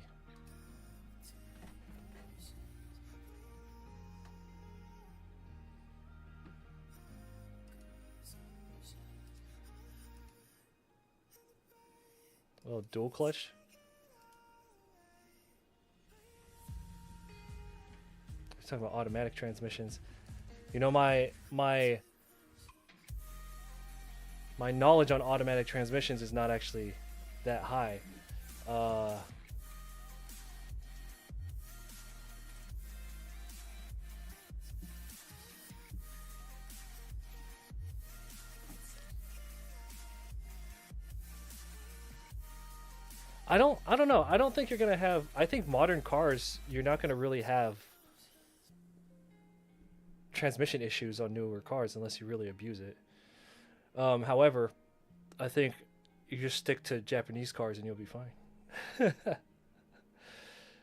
A little dual clutch. We're talking about automatic transmissions. You know, my knowledge on automatic transmissions is not actually that high. I don't know. I don't think you're gonna have. I think modern cars, you're not gonna really have transmission issues on newer cars unless you really abuse it. However, I think you just stick to Japanese cars and you'll be fine.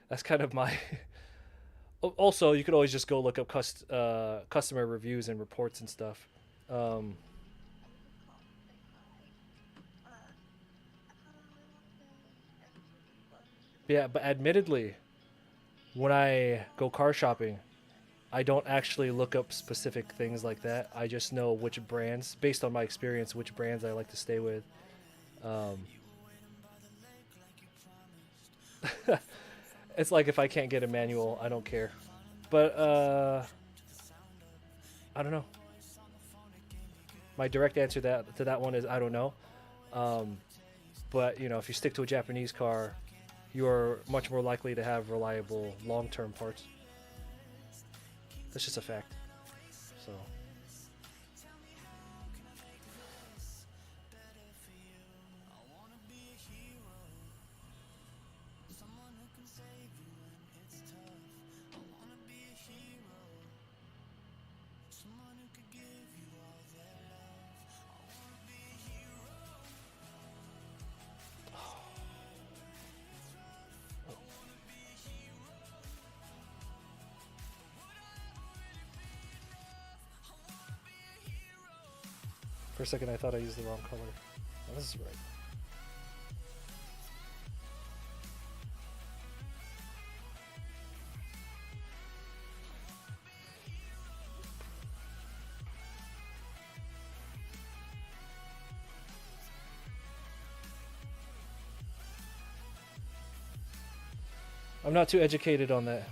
That's kind of my. Also, you could always just go look up customer reviews and reports and stuff. Yeah, but admittedly, when I go car shopping, I don't actually look up specific things like that. I just know which brands, based on my experience, which brands I like to stay with. It's like if I can't get a manual, I don't care. But I don't know. My direct answer to that one is I don't know. But you know, if you stick to a Japanese car, you are much more likely to have reliable long-term parts. That's just a fact. So. For a second, I thought I used the wrong color. Oh, this is right. I'm not too educated on that.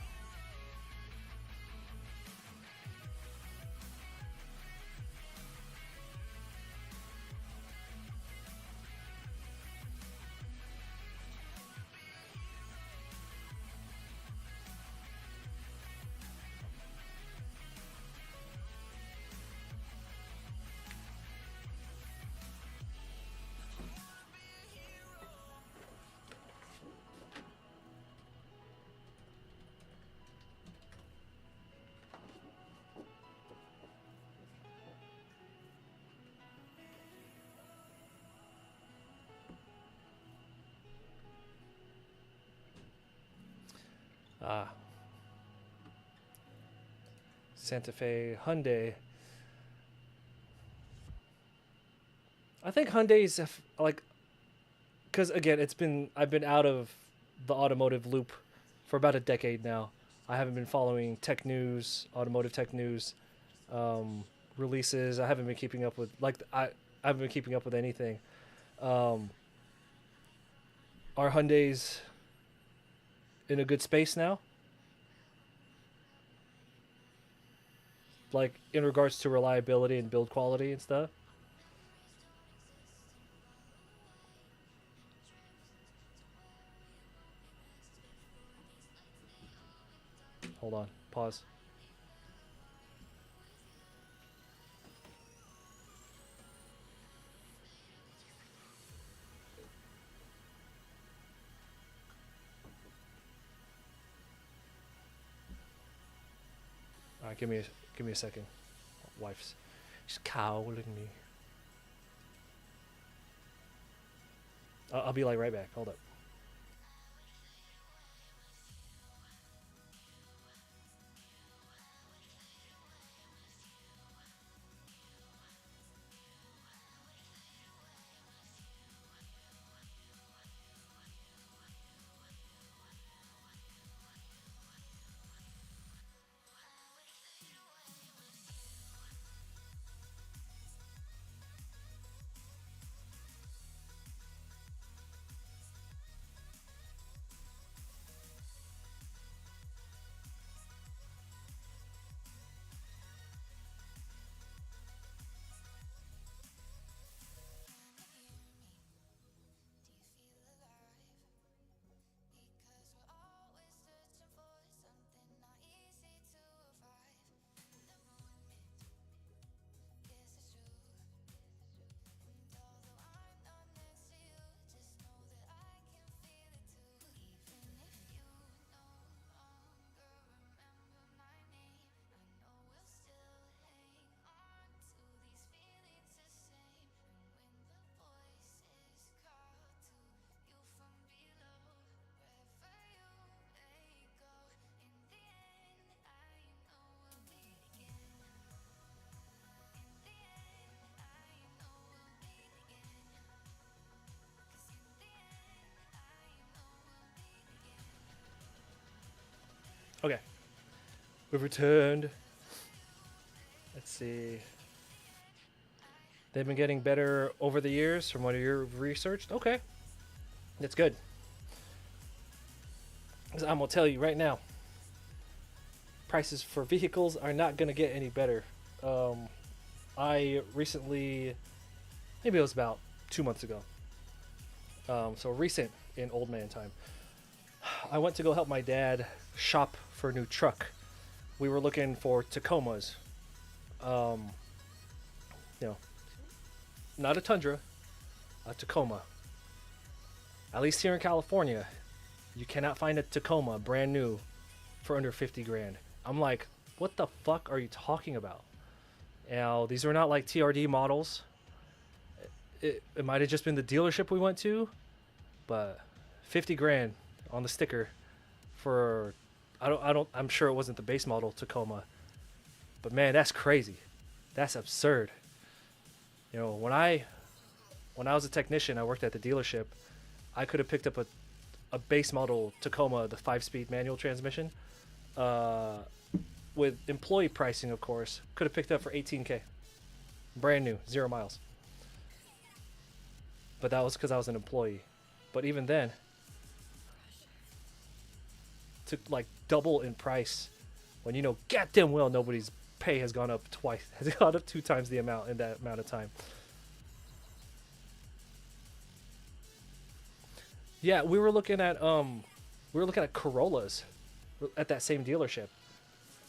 Santa Fe, Hyundai. I think Hyundai's like, because again, I've been out of the automotive loop for about a decade now. I haven't been following tech news, automotive tech news, releases. I haven't been keeping up with I haven't been keeping up with anything. Are Hyundai's in a good space now? Like in regards to reliability and build quality and stuff? Hold on. Pause. right, give me a second. Wife's she's calling me. I'll be like right back. Hold up. Okay, we've returned. Let's see. They've been getting better over the years from what you've researched. Okay, that's good. 'Cause I'm gonna tell you right now, prices for vehicles are not gonna get any better. Um, I recently, maybe it was about 2 months ago. So recent in old man time. I went to go help my dad shop for a new truck. We were looking for Tacomas. Um, you know, not a Tundra, a Tacoma. At least here in California, you cannot find a Tacoma brand new for under 50 grand. I'm like, what the fuck are you talking about? Now, these are not like TRD models. It might have just been the dealership we went to, but 50 grand on the sticker for I'm sure it wasn't the base model Tacoma. But man, that's crazy. That's absurd. You know, when I was a technician, I worked at the dealership. I could have picked up a base model Tacoma, the 5-speed manual transmission, with employee pricing, of course. Could have picked up for 18K, brand new, 0 miles. But that was because I was an employee. But even then, to like double in price, when you know goddamn well nobody's pay has gone up twice, has gone up 2 times the amount in that amount of time. Yeah, we were looking at Corollas at that same dealership.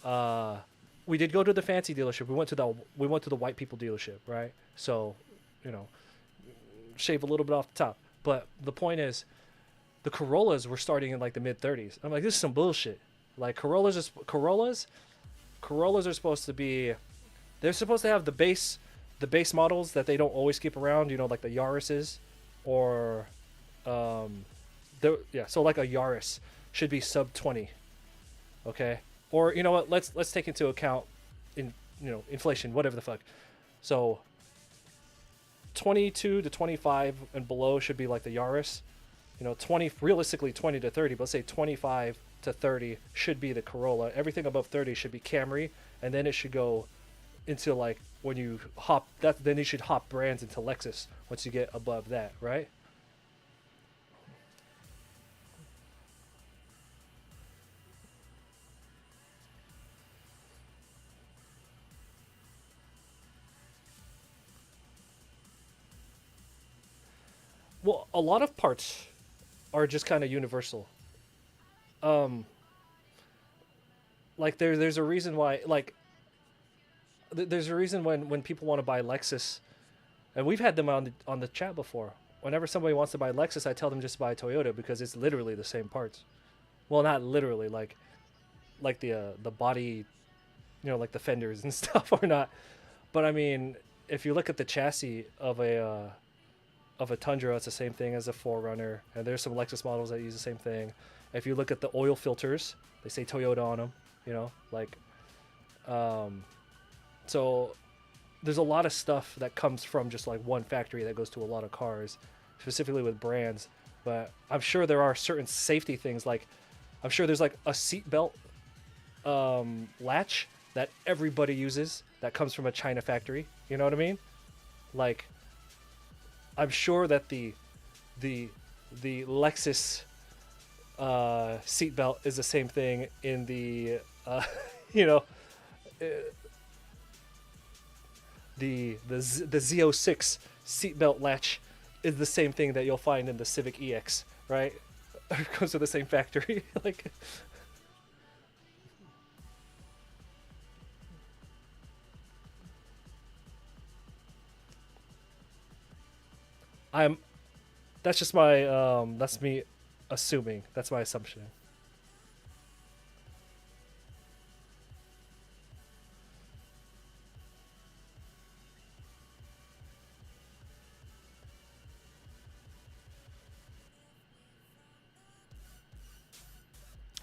Uh, we did go to the fancy dealership. We went to the white people dealership, right? So, you know, shave a little bit off the top. But the point is, the Corollas were starting in like the mid 30s. I'm like, this is some bullshit. Like Corollas are supposed to be, they're supposed to have the base models that they don't always keep around. You know, like the Yaris's, or yeah. So like a Yaris should be sub 20. Okay. Or you know what? Let's take into account inflation, whatever the fuck. So 22 to 25 and below should be like the Yaris. You know, 20 realistically 20 to 30, but let's say 25 to 30 should be the Corolla. Everything above 30 should be Camry, and then it should go into like when you hop that. Then you should hop brands into Lexus once you get above that, right? Well, a lot of parts are just kind of universal. Um, like there's a reason why there's a reason when people want to buy Lexus, and we've had them on the chat before. Whenever somebody wants to buy Lexus, I tell them just buy Toyota because it's literally the same parts. Well, not literally, like the body like the fenders and stuff or not. But I mean, if you look at the chassis of a Tundra, it's the same thing as a Forerunner, and there's some Lexus models that use the same thing. If you look at the oil filters, they say Toyota on them. Like, so there's a lot of stuff that comes from just like one factory that goes to a lot of cars, specifically with brands. But I'm sure there are certain safety things, like I'm sure there's like a seatbelt latch that everybody uses that comes from a China factory. You know what I mean? Like, I'm sure that the Lexus seatbelt is the same thing in the you know uh, the Z06 seatbelt latch is the same thing that you'll find in the Civic EX, right? It comes to the same factory. Like, I'm that's just my that's me assuming. That's my assumption.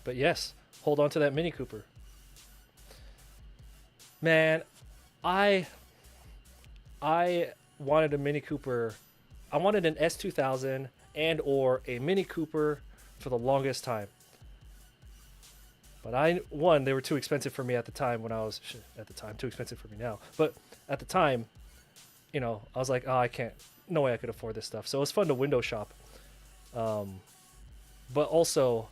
But yes, hold on to that Mini Cooper. Man, I I wanted a Mini Cooper. I wanted an S2000 and or a Mini Cooper for the longest time. But they were too expensive for me at the time when I was at the time too expensive for me now. But at the time, I was like, oh, I can't. No way I could afford this stuff. So it was fun to window shop. Um, but also,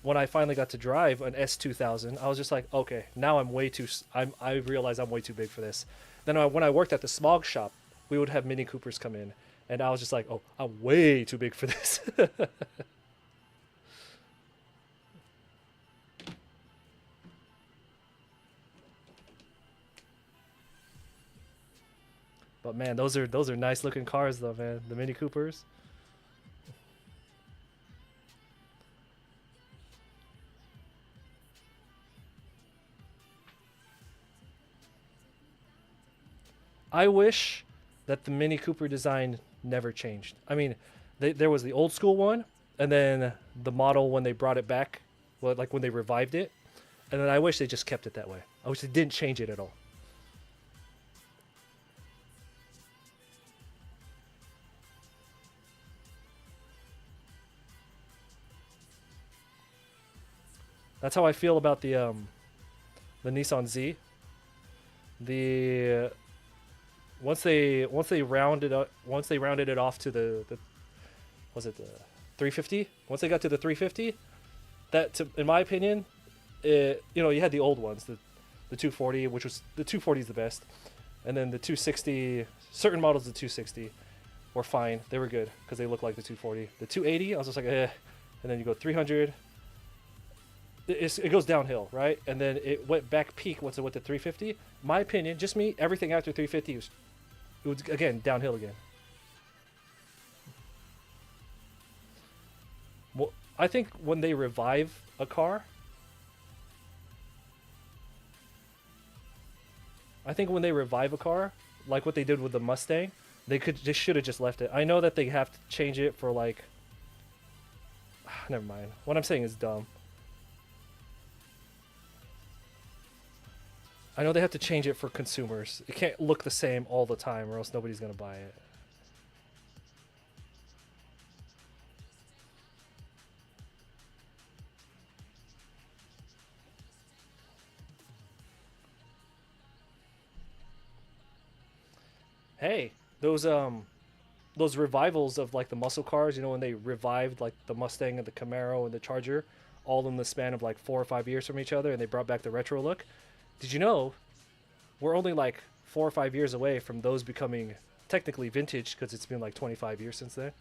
when I finally got to drive an S2000, I was just like, okay, now I'm way too. I realize I'm way too big for this. Then when I worked at the smog shop, we would have Mini Coopers come in, and I was just like, oh, I'm way too big for this. But man, those are nice looking cars though, man. The Mini Coopers. I wish that the Mini Cooper design never changed. I mean, there was the old school one, and then the model when they brought it back, well, like when they revived it, and then I wish they just kept it that way. I wish they didn't change it at all. That's how I feel about the Nissan Z. The once they rounded it off to the was it the 350? Once they got to the 350, in my opinion, you had the old ones, the 240, which was the 240 is the best, and then the 260. Certain models of the 260 were fine. They were good because they look like the 240. The 280, I was just like, eh. And then you go 300. It goes downhill, right? And then it went back peak. What's it with the 350? My opinion, just me. Everything after 350 it was again downhill again. Well, I think when they revive a car, like what they did with the Mustang, they should have just left it. I know that they have to change it for like. Never mind. What I'm saying is dumb. I know they have to change it for consumers. It can't look the same all the time, or else nobody's gonna buy it. Hey, those revivals of like the muscle cars, when they revived like the Mustang and the Camaro and the Charger, all in the span of like 4 or 5 years from each other, and they brought back the retro look. Did you know we're only like 4 or 5 years away from those becoming technically vintage because it's been like 25 years since then?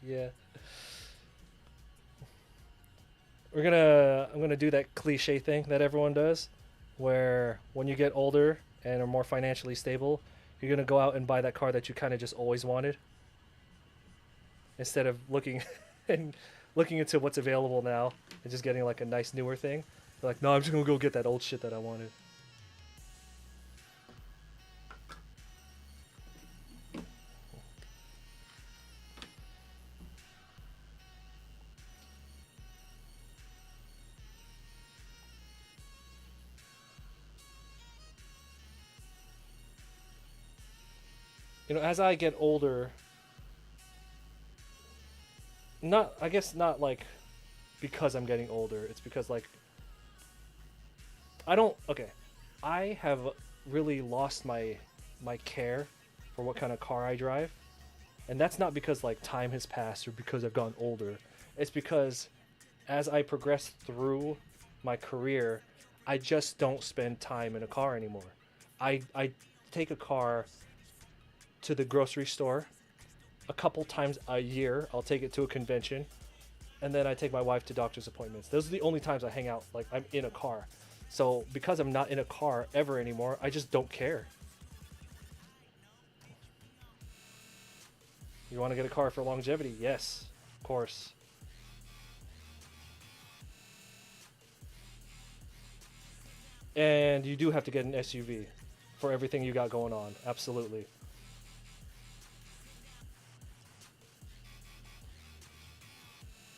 Yeah. I'm gonna do that cliche thing that everyone does, where when you get older and are more financially stable, you're gonna go out and buy that car that you kind of just always wanted, instead of looking and looking into what's available now and just getting like a nice newer thing. You're like, no, I'm just gonna go get that old shit that I wanted. As I get older, not I guess not like because I'm getting older. It's because like I don't okay. I have really lost my care for what kind of car I drive. And that's not because like time has passed or because I've gotten older. It's because as I progress through my career, I just don't spend time in a car anymore. I take a car to the grocery store a couple times a year. I'll take it to a convention, and then I take my wife to doctor's appointments. Those are the only times I hang out. Like I'm in a car. So because I'm not in a car ever anymore, I just don't care. You want to get a car for longevity? Yes, of course. And you do have to get an SUV for everything you got going on. Absolutely.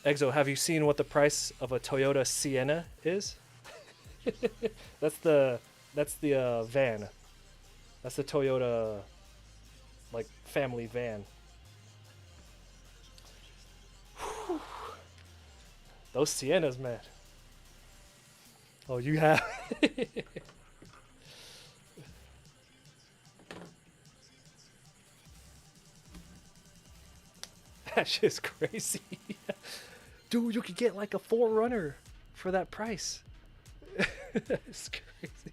Exo, have you seen what the price of a Toyota Sienna is? that's the that's the van. That's the Toyota like family van. Those Siennas, man. Oh, you have. That shit's crazy. Dude, you could get like a Forerunner for that price. It's crazy.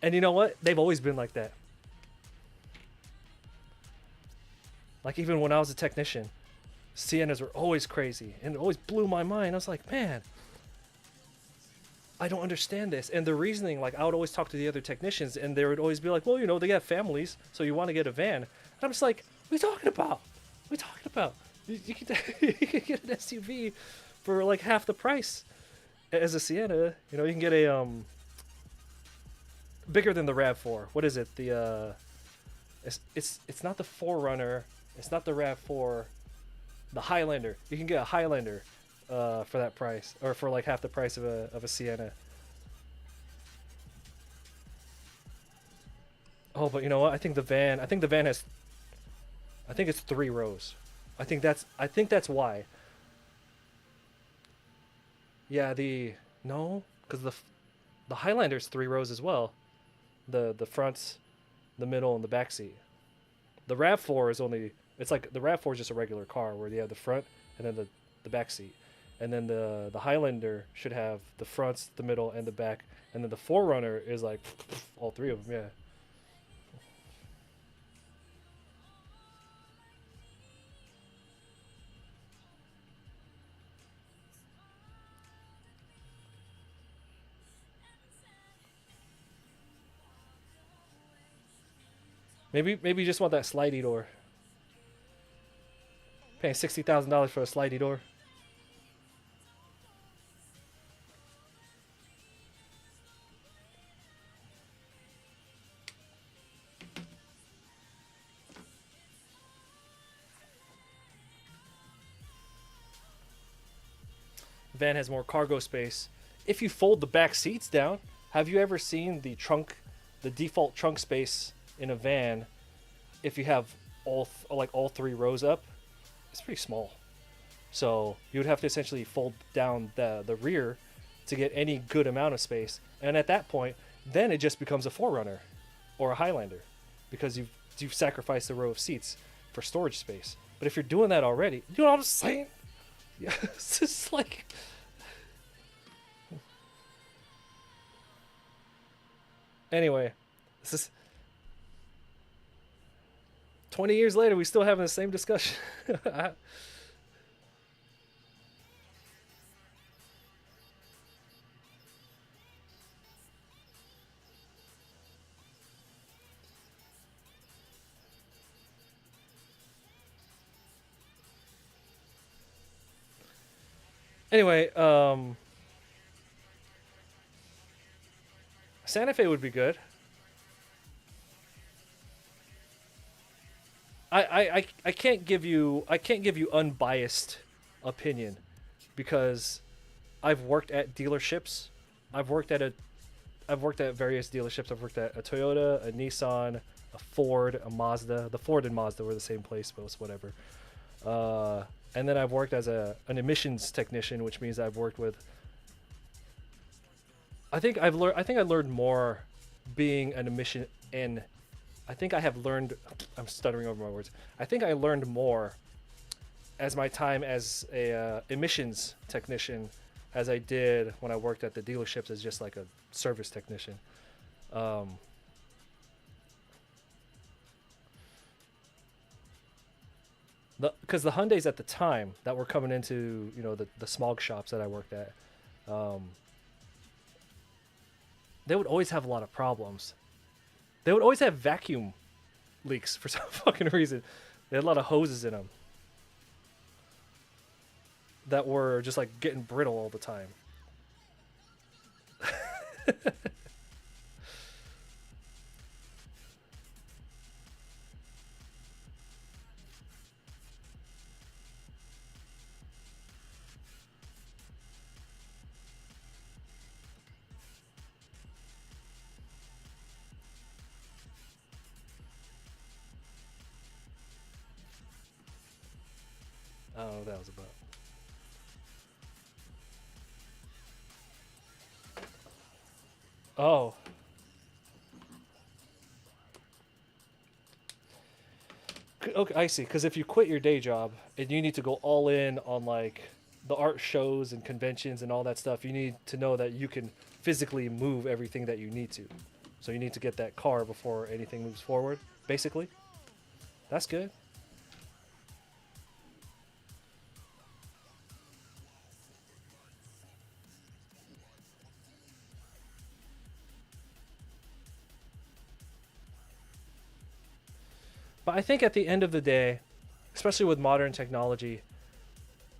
And you know what? They've always been like that. Like even when I was a technician, Siennas were always crazy and it always blew my mind. I was like, man, I don't understand this. And the reasoning, like I would always talk to the other technicians and they would always be like, well, they have families, so you want to get a van. And I'm just like, what are you talking about? What are you talking about? You can, you can get an SUV for like half the price as a Sienna. You can get a bigger than the Rav4. What is it? It's not the Forerunner. It's not the Rav4. The Highlander. You can get a Highlander for that price, or for like half the price of a Sienna. Oh, but you know what? I think the van has. I think it's 3 rows. I think that's why. Yeah, no, because the Highlander's 3 rows as well. The fronts, the middle, and the back seat. The Rav4 is only. It's like the Rav4 is just a regular car where you have the front and then the back seat. And then the Highlander should have the fronts, the middle, and the back. And then the Forerunner is like all 3 of them. Yeah. Maybe you just want that slidey door. Paying $60,000 for a slidey door. Van has more cargo space. If you fold the back seats down, have you ever seen the default trunk space in a van? If you have all 3 rows up, it's pretty small. So you would have to essentially fold down the rear to get any good amount of space. And at that point, then it just becomes a Forerunner or a Highlander, because you've sacrificed the row of seats for storage space. But if you're doing that already, you know what I'm saying? Yeah, it's just like Anyway, this is 20 years later. We still having the same discussion. Anyway, Santa Fe would be good. I can't give you unbiased opinion because I've worked at dealerships. I've worked at a I've worked at various dealerships. I've worked at a Toyota, a Nissan, a Ford, a Mazda. The Ford and Mazda were the same place, but it's whatever. And then I've worked as an emissions technician, which means I've worked with. I think I learned more being an emission in. I think I have learned. I'm stuttering over my words. I think I learned more as my time as a emissions technician as I did when I worked at the dealerships as just like a service technician. Um, because the Hyundais at the time that were coming into the smog shops that I worked at, um, they would always have a lot of problems. They would always have vacuum leaks for some fucking reason. They had a lot of hoses in them that were just like getting brittle all the time. I don't know what that was about. Oh, okay, I see. Because if you quit your day job and you need to go all in on like the art shows and conventions and all that stuff, you need to know that you can physically move everything that you need to. So you need to get that car before anything moves forward. Basically, that's good. But I think at the end of the day, especially with modern technology,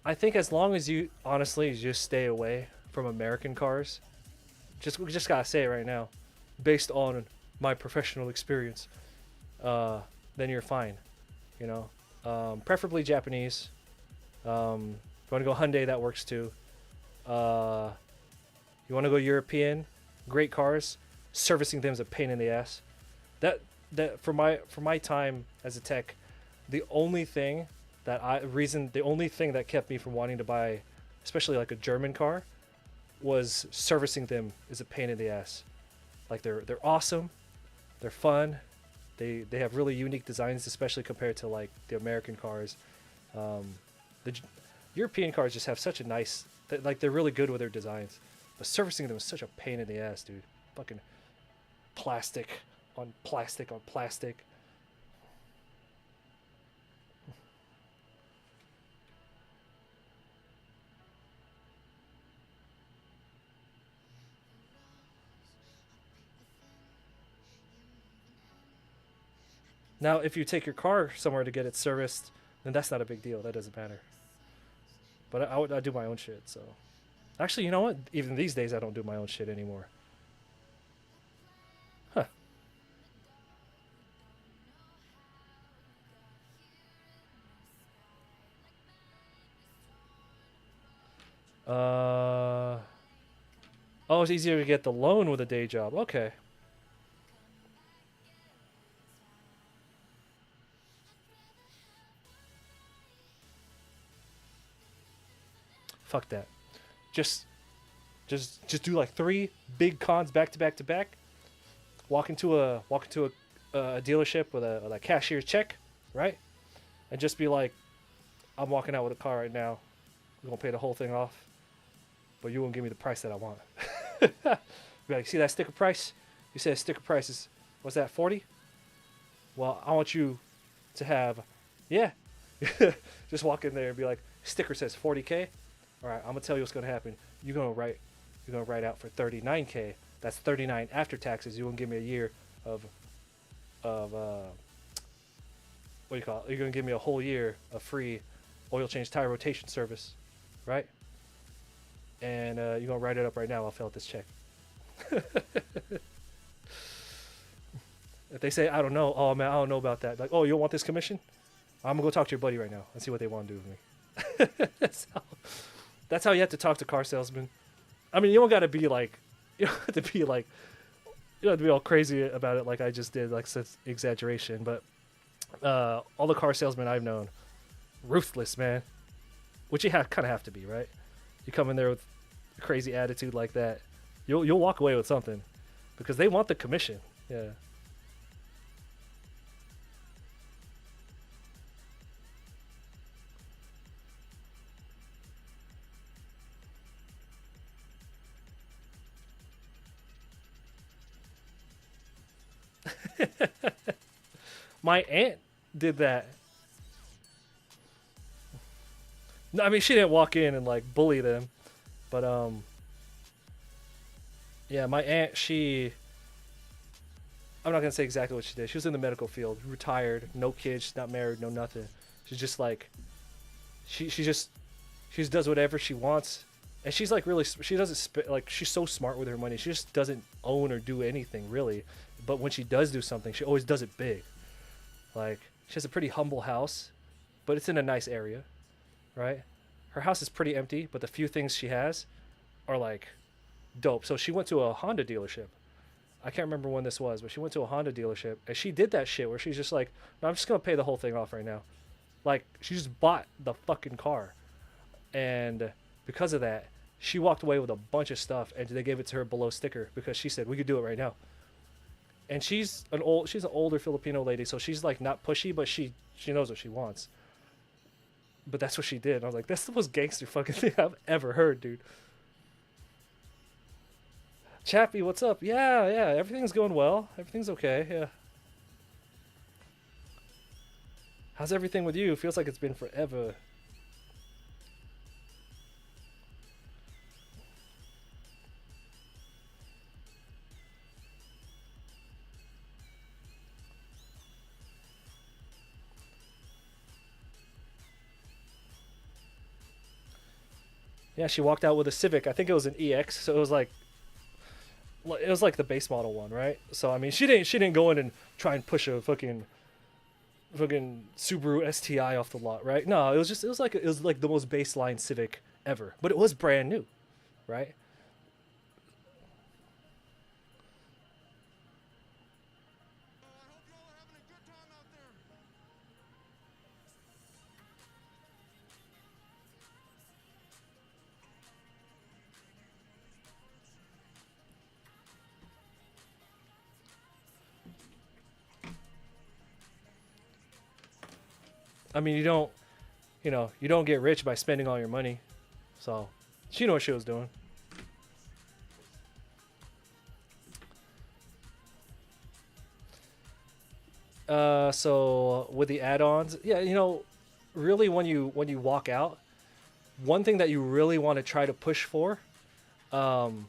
I think as long as you honestly just stay away from American cars, just we just gotta say it right now, based on my professional experience, uh, then you're fine. You know, preferably Japanese. If you want to go Hyundai, that works too. Uh, you want to go European, great cars. Servicing them is a pain in the ass. That that for my time as a tech, the only thing that kept me from wanting to buy, especially like a German car, was servicing them is a pain in the ass. Like they're awesome, they're fun, they have really unique designs, especially compared to like the American cars. Um, the European cars just have such a nice, like they're really good with their designs, but servicing them is such a pain in the ass, dude. Fucking plastic on plastic on plastic. Now, if you take your car somewhere to get it serviced, then that's not a big deal. That doesn't matter. But I do my own shit. So actually, you know what? Even these days, I don't do my own shit anymore. Huh. Uh. Oh, it's easier to get the loan with a day job. Okay. Fuck that. Just just do like three big cons back to back to back. Walk into a dealership with a cashier's check, right? And just be like, I'm walking out with a car right now. We're gonna pay the whole thing off, but you won't give me the price that I want. Be like, see that sticker price? You said sticker price is, what's that, 40? Well, I want you to have, yeah. Just walk in there and be like, sticker says 40K. All right, I'm gonna tell you what's gonna happen. You're gonna write out for 39K. That's 39 after taxes. You're gonna give me a year of what do you call it? You're gonna give me a whole year of free oil change tire rotation service, right? And you're gonna write it up right now. I'll fill out this check. If they say I don't know, oh man, I don't know about that. Like, oh, you don't want this commission? I'm gonna go talk to your buddy right now and see what they want to do with me. That's how you have to talk to car salesmen. I mean, you don't gotta be like, you don't have to be like, you don't have to be all crazy about it like I just did, like such exaggeration. But all the car salesmen I've known, ruthless, man. Which you kind of have to be, right? You come in there with a crazy attitude like that, you'll walk away with something, because they want the commission. Yeah. My aunt did that. No, I mean, she didn't walk in and like bully them, but yeah, my aunt, I'm not gonna say exactly what she did. She was in the medical field, retired, no kids, she's not married, no nothing. She's just like, she just does whatever she wants, and she's like really, she doesn't like, she's so smart with her money. She just doesn't own or do anything really, but when she does do something, she always does it big. Like, she has a pretty humble house, but it's in a nice area, right? Her house is pretty empty, but the few things she has are like dope. So she went to a Honda dealership. I can't remember when this was, but she went to a Honda dealership and she did that shit where she's just like, no, I'm just gonna pay the whole thing off right now. Like, she just bought the fucking car, and because of that, she walked away with a bunch of stuff, and they gave it to her below sticker because she said we could do it right now. And she's an older Filipino lady, so she's like not pushy, but she knows what she wants. But that's what she did. And I was like, that's the most gangster fucking thing I've ever heard, dude. Chappie, what's up? Yeah, everything's going well. Everything's okay. Yeah. How's everything with you? Feels like it's been forever. Yeah, she walked out with a Civic. I think it was an EX, so it was like the base model one, right? So I mean, she didn't go in and try and push a fucking Subaru STI off the lot, right? No, it was like the most baseline Civic ever, but it was brand new, right? I mean, you don't get rich by spending all your money. So, she knew what she was doing. So with the add-ons, yeah, really when you walk out, one thing that you really want to try to push for, um,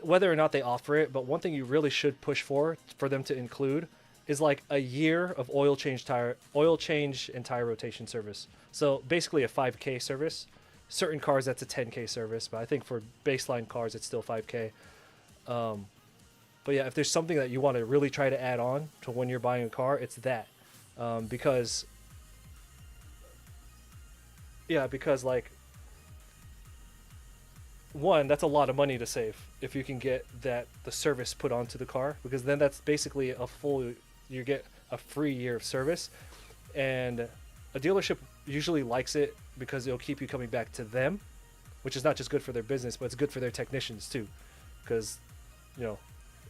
whether or not they offer it, but one thing you really should push for them to include is like a year of oil change and tire rotation service. So basically a 5K service. Certain cars that's a 10K service, but I think for baseline cars it's still 5K. But yeah, if there's something that you want to really try to add on to when you're buying a car, it's that. Because like, one, that's a lot of money to save if you can get the service put onto the car, because then that's basically you get a free year of service, and a dealership usually likes it because it'll keep you coming back to them, which is not just good for their business, but it's good for their technicians too, because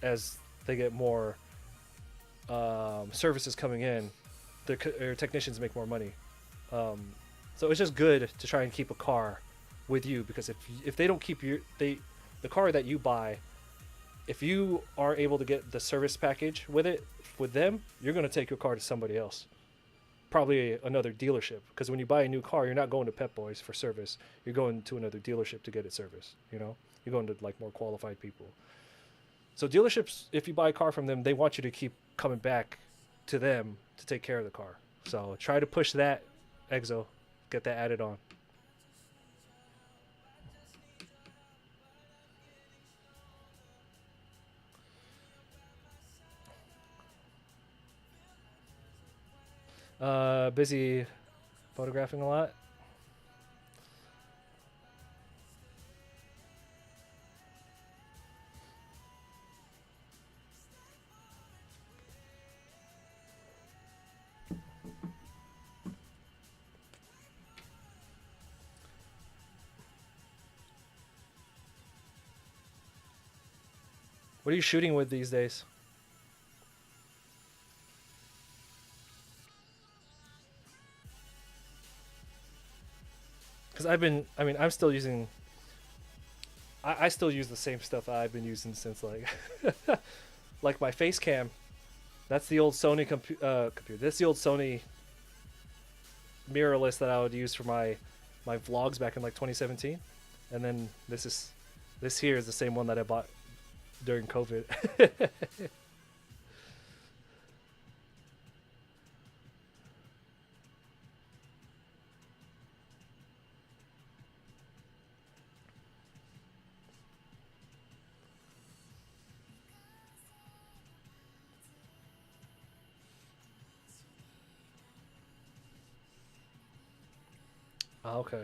as they get more services coming in, their technicians make more money. So it's just good to try and keep a car with you, because if they don't keep the car that you buy if you are able to get the service package with it with them, you're going to take your car to somebody else, probably another dealership. Because when you buy a new car, you're not going to Pep Boys for service. You're going to another dealership to get it serviced. You know, you're going to like more qualified people. So dealerships, if you buy a car from them, they want you to keep coming back to them to take care of the car. So try to push that, Exo, get that added on. Busy photographing a lot. What are you shooting with these days? Because I'm still using, I still use the same stuff I've been using since like, like my face cam. That's the old Sony computer. That's the old Sony mirrorless that I would use for my vlogs back in like 2017, and then this here is the same one that I bought during COVID. Okay.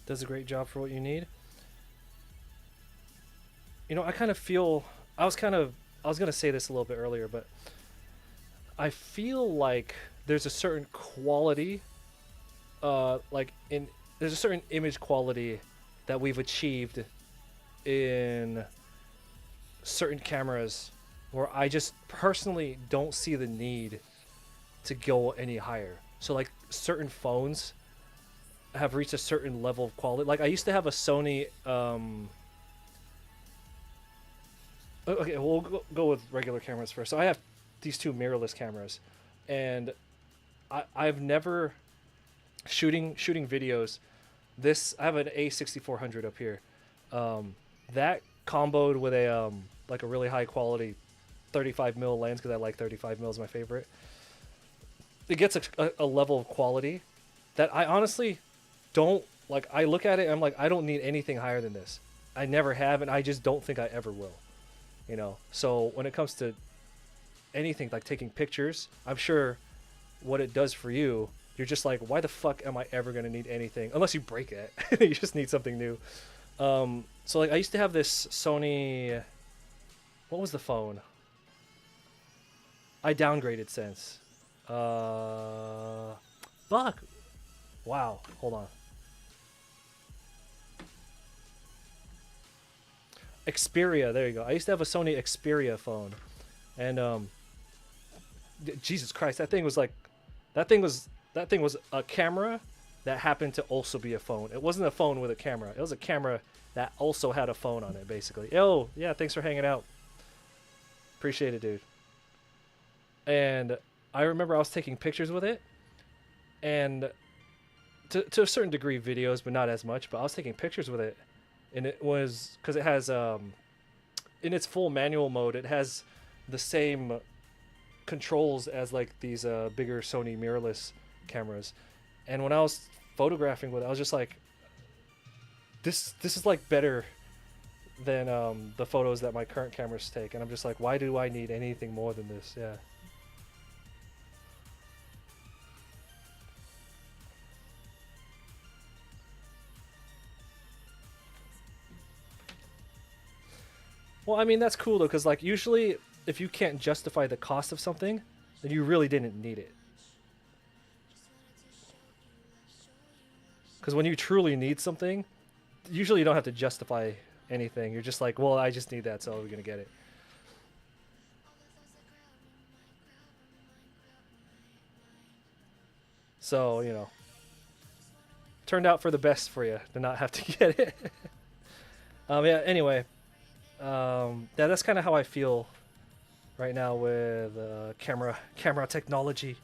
Does a great job for what you need. You know, I kind of feel I was gonna say this a little bit earlier, but I feel like there's a certain quality, like in there's a certain image quality that we've achieved in certain cameras where I just personally don't see the need to go any higher. So like certain phones have reached a certain level of quality. Like I used to have a Sony. Okay, we'll go with regular cameras first. So I have these two mirrorless cameras, and I've never shooting videos. This I have an A6400 up here. That comboed with a like a really high quality 35 mil lens, because I like 35 mil is my favorite. It gets a level of quality that I honestly don't like. I look at it and I'm like, I don't need anything higher than this. I never have, and I just don't think I ever will. You know, so when it comes to anything like taking pictures, I'm sure what it does for you, you're just like, why the fuck am I ever gonna need anything unless you break it? You just need something new. So like I used to have this Sony. What was the phone? I downgraded since. Fuck. Wow. Hold on. Xperia. There you go. I used to have a Sony Xperia phone, and Jesus Christ, that thing was a camera that happened to also be a phone. It wasn't a phone with a camera. It was a camera that also had a phone on it, basically. Yo, yeah, thanks for hanging out. Appreciate it, dude. And I remember I was taking pictures with it, and to a certain degree videos, but not as much. But I was taking pictures with it, and it was because it has in its full manual mode, it has the same controls as like these bigger Sony mirrorless cameras, and when I was photographing with it, I was just like, this is like better than the photos that my current cameras take, and I'm just like, why do I need anything more than this? Yeah. Well, I mean that's cool though, because like usually if you can't justify the cost of something, then you really didn't need it. Because when you truly need something, usually you don't have to justify anything. You're just like, well, I just need that, so we're gonna get it. So turned out for the best for you to not have to get it. Yeah. Anyway, yeah, that's kind of how I feel right now with camera technology.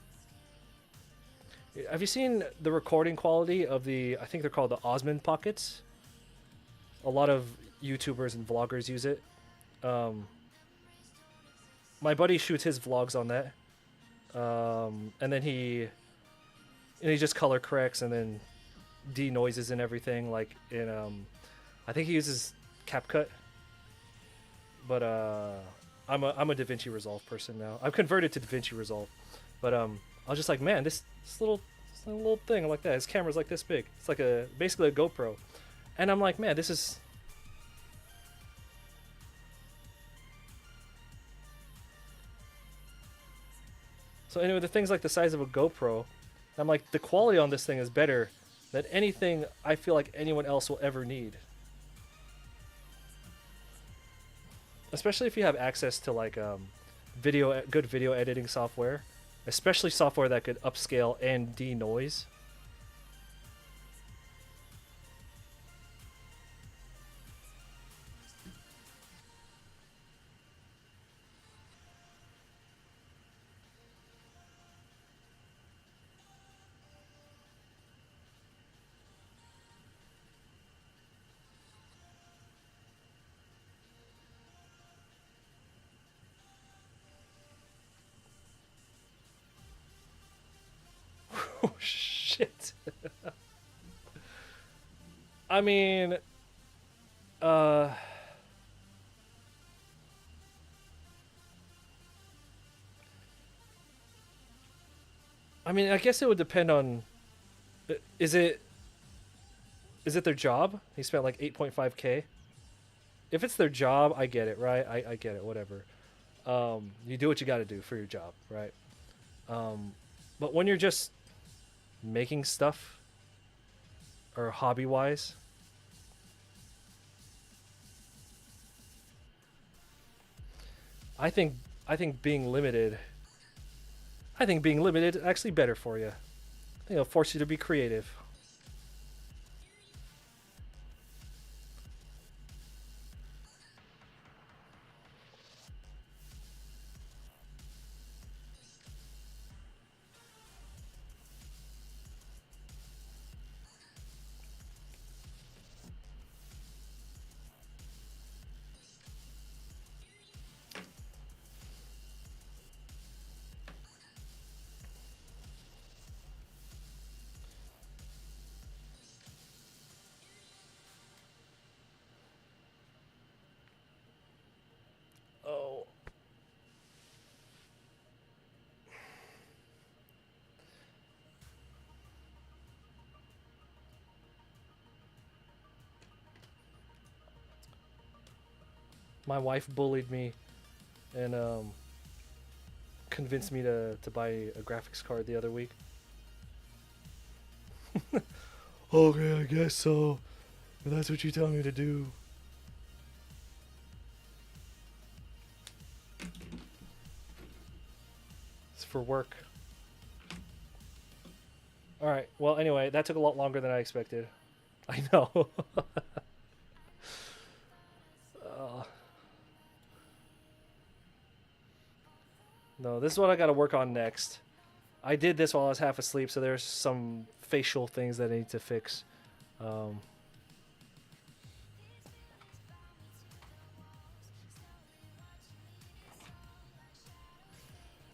Have you seen the recording quality of the? I think they're called the Osmond Pockets. A lot of YouTubers and vloggers use it. Um, my buddy shoots his vlogs on that, and then he just color corrects and then denoises and everything. Like in I think he uses CapCut, but I'm a DaVinci Resolve person now. I've converted to DaVinci Resolve, but I was just like, man, this little thing like that. His camera's like this big. It's like basically a GoPro, and I'm like, man, this is. So anyway, the thing's like the size of a GoPro. I'm like, the quality on this thing is better than anything I feel like anyone else will ever need. Especially if you have access to like good video editing software, especially software that could upscale and denoise. Oh shit. I mean, uh, I guess it would depend on. Is it is it their job? He spent like 8.5K. If it's their job, I get it, right? I get it, whatever. You do what you got to do for your job, right? Um, but when you're just making stuff or hobby wise, I think I think being limited. I think being limited is actually better for you. I think it'll force you to be creative. Oh, my wife bullied me and convinced me to buy a graphics card the other week. Okay, I guess so. If that's what you tell me to do. It's for work. All right. Well, anyway, that took a lot longer than I expected. I know. uh, no, this is what I got to work on next. I did this while I was half asleep, so there's some facial things that I need to fix. Um,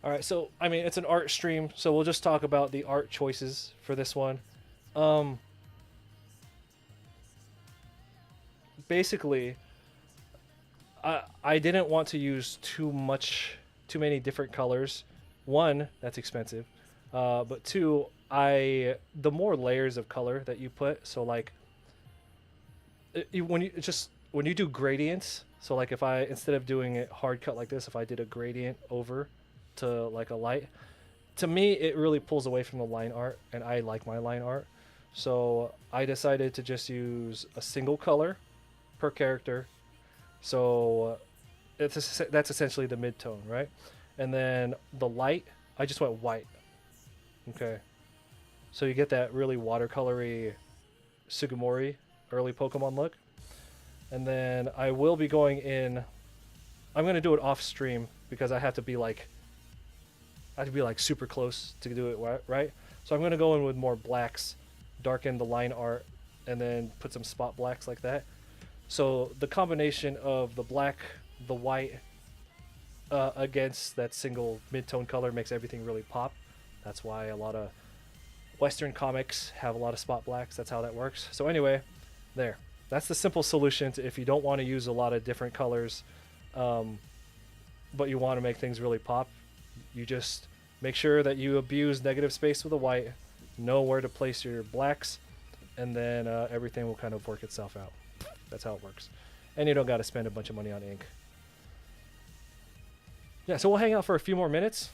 All right, so I mean it's an art stream, so we'll just talk about the art choices for this one. Um, Basically, I didn't want to use too many different colors. One, that's expensive, but two, the more layers of color that you put, so like when you do gradients, so like if I instead of doing it hard cut like this, if I did a gradient over to like a light, to me it really pulls away from the line art, and I like my line art. So I decided to just use a single color per character. So that's essentially the mid tone, right? And then the light, I just went white. Okay, so you get that really watercolory Sugimori early Pokemon look. And then I will be going in. I'm gonna do it off stream because I have to be like super close to do it right. So I'm gonna go in with more blacks, darken the line art, and then put some spot blacks like that. So the combination of the black, the white, against that single mid-tone color makes everything really pop. That's why a lot of Western comics have a lot of spot blacks. That's how that works. So anyway, there. That's the simple solution to if you don't want to use a lot of different colors, but you want to make things really pop. You just make sure that you abuse negative space with a white, know where to place your blacks, and then everything will kind of work itself out. That's how it works. And you don't got to spend a bunch of money on ink. Yeah, so we'll hang out for a few more minutes.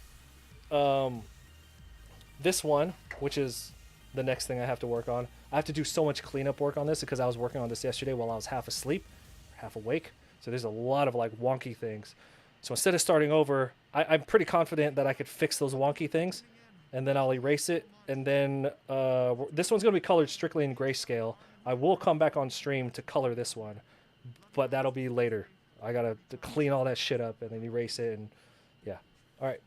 This one, which is the next thing I have to work on, I have to do so much cleanup work on this because I was working on this yesterday while I was half asleep, half awake. So there's a lot of like wonky things. So instead of starting over, I'm pretty confident that I could fix those wonky things, and then I'll erase it. And then this one's going to be colored strictly in grayscale. I will come back on stream to color this one, but that'll be later. I got to clean all that shit up and then erase it, and yeah. All right.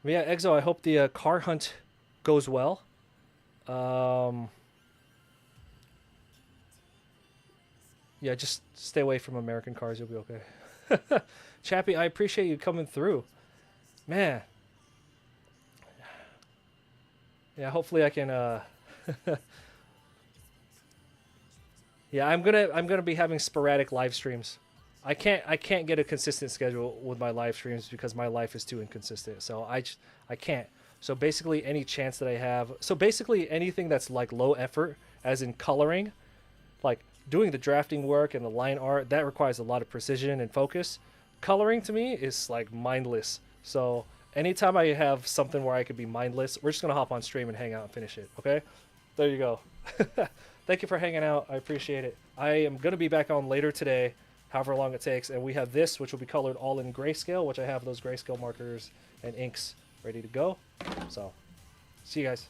Yeah, Exo, I hope the car hunt goes well. Yeah, just stay away from American cars. You'll be okay. Chappie, I appreciate you coming through. Man. Yeah, hopefully I can yeah, I'm gonna be having sporadic live streams. I can't get a consistent schedule with my live streams because my life is too inconsistent. So I can't. So basically any chance that I have, so basically anything that's like low effort, as in coloring, like doing the drafting work and the line art, that requires a lot of precision and focus. Coloring to me is like mindless. So anytime I have something where I could be mindless, we're just gonna hop on stream and hang out and finish it. Okay, there you go. Thank you for hanging out. I appreciate it. I am gonna be back on later today, however long it takes, and we have this, which will be colored all in grayscale, which I have those grayscale markers and inks ready to go. So see you guys.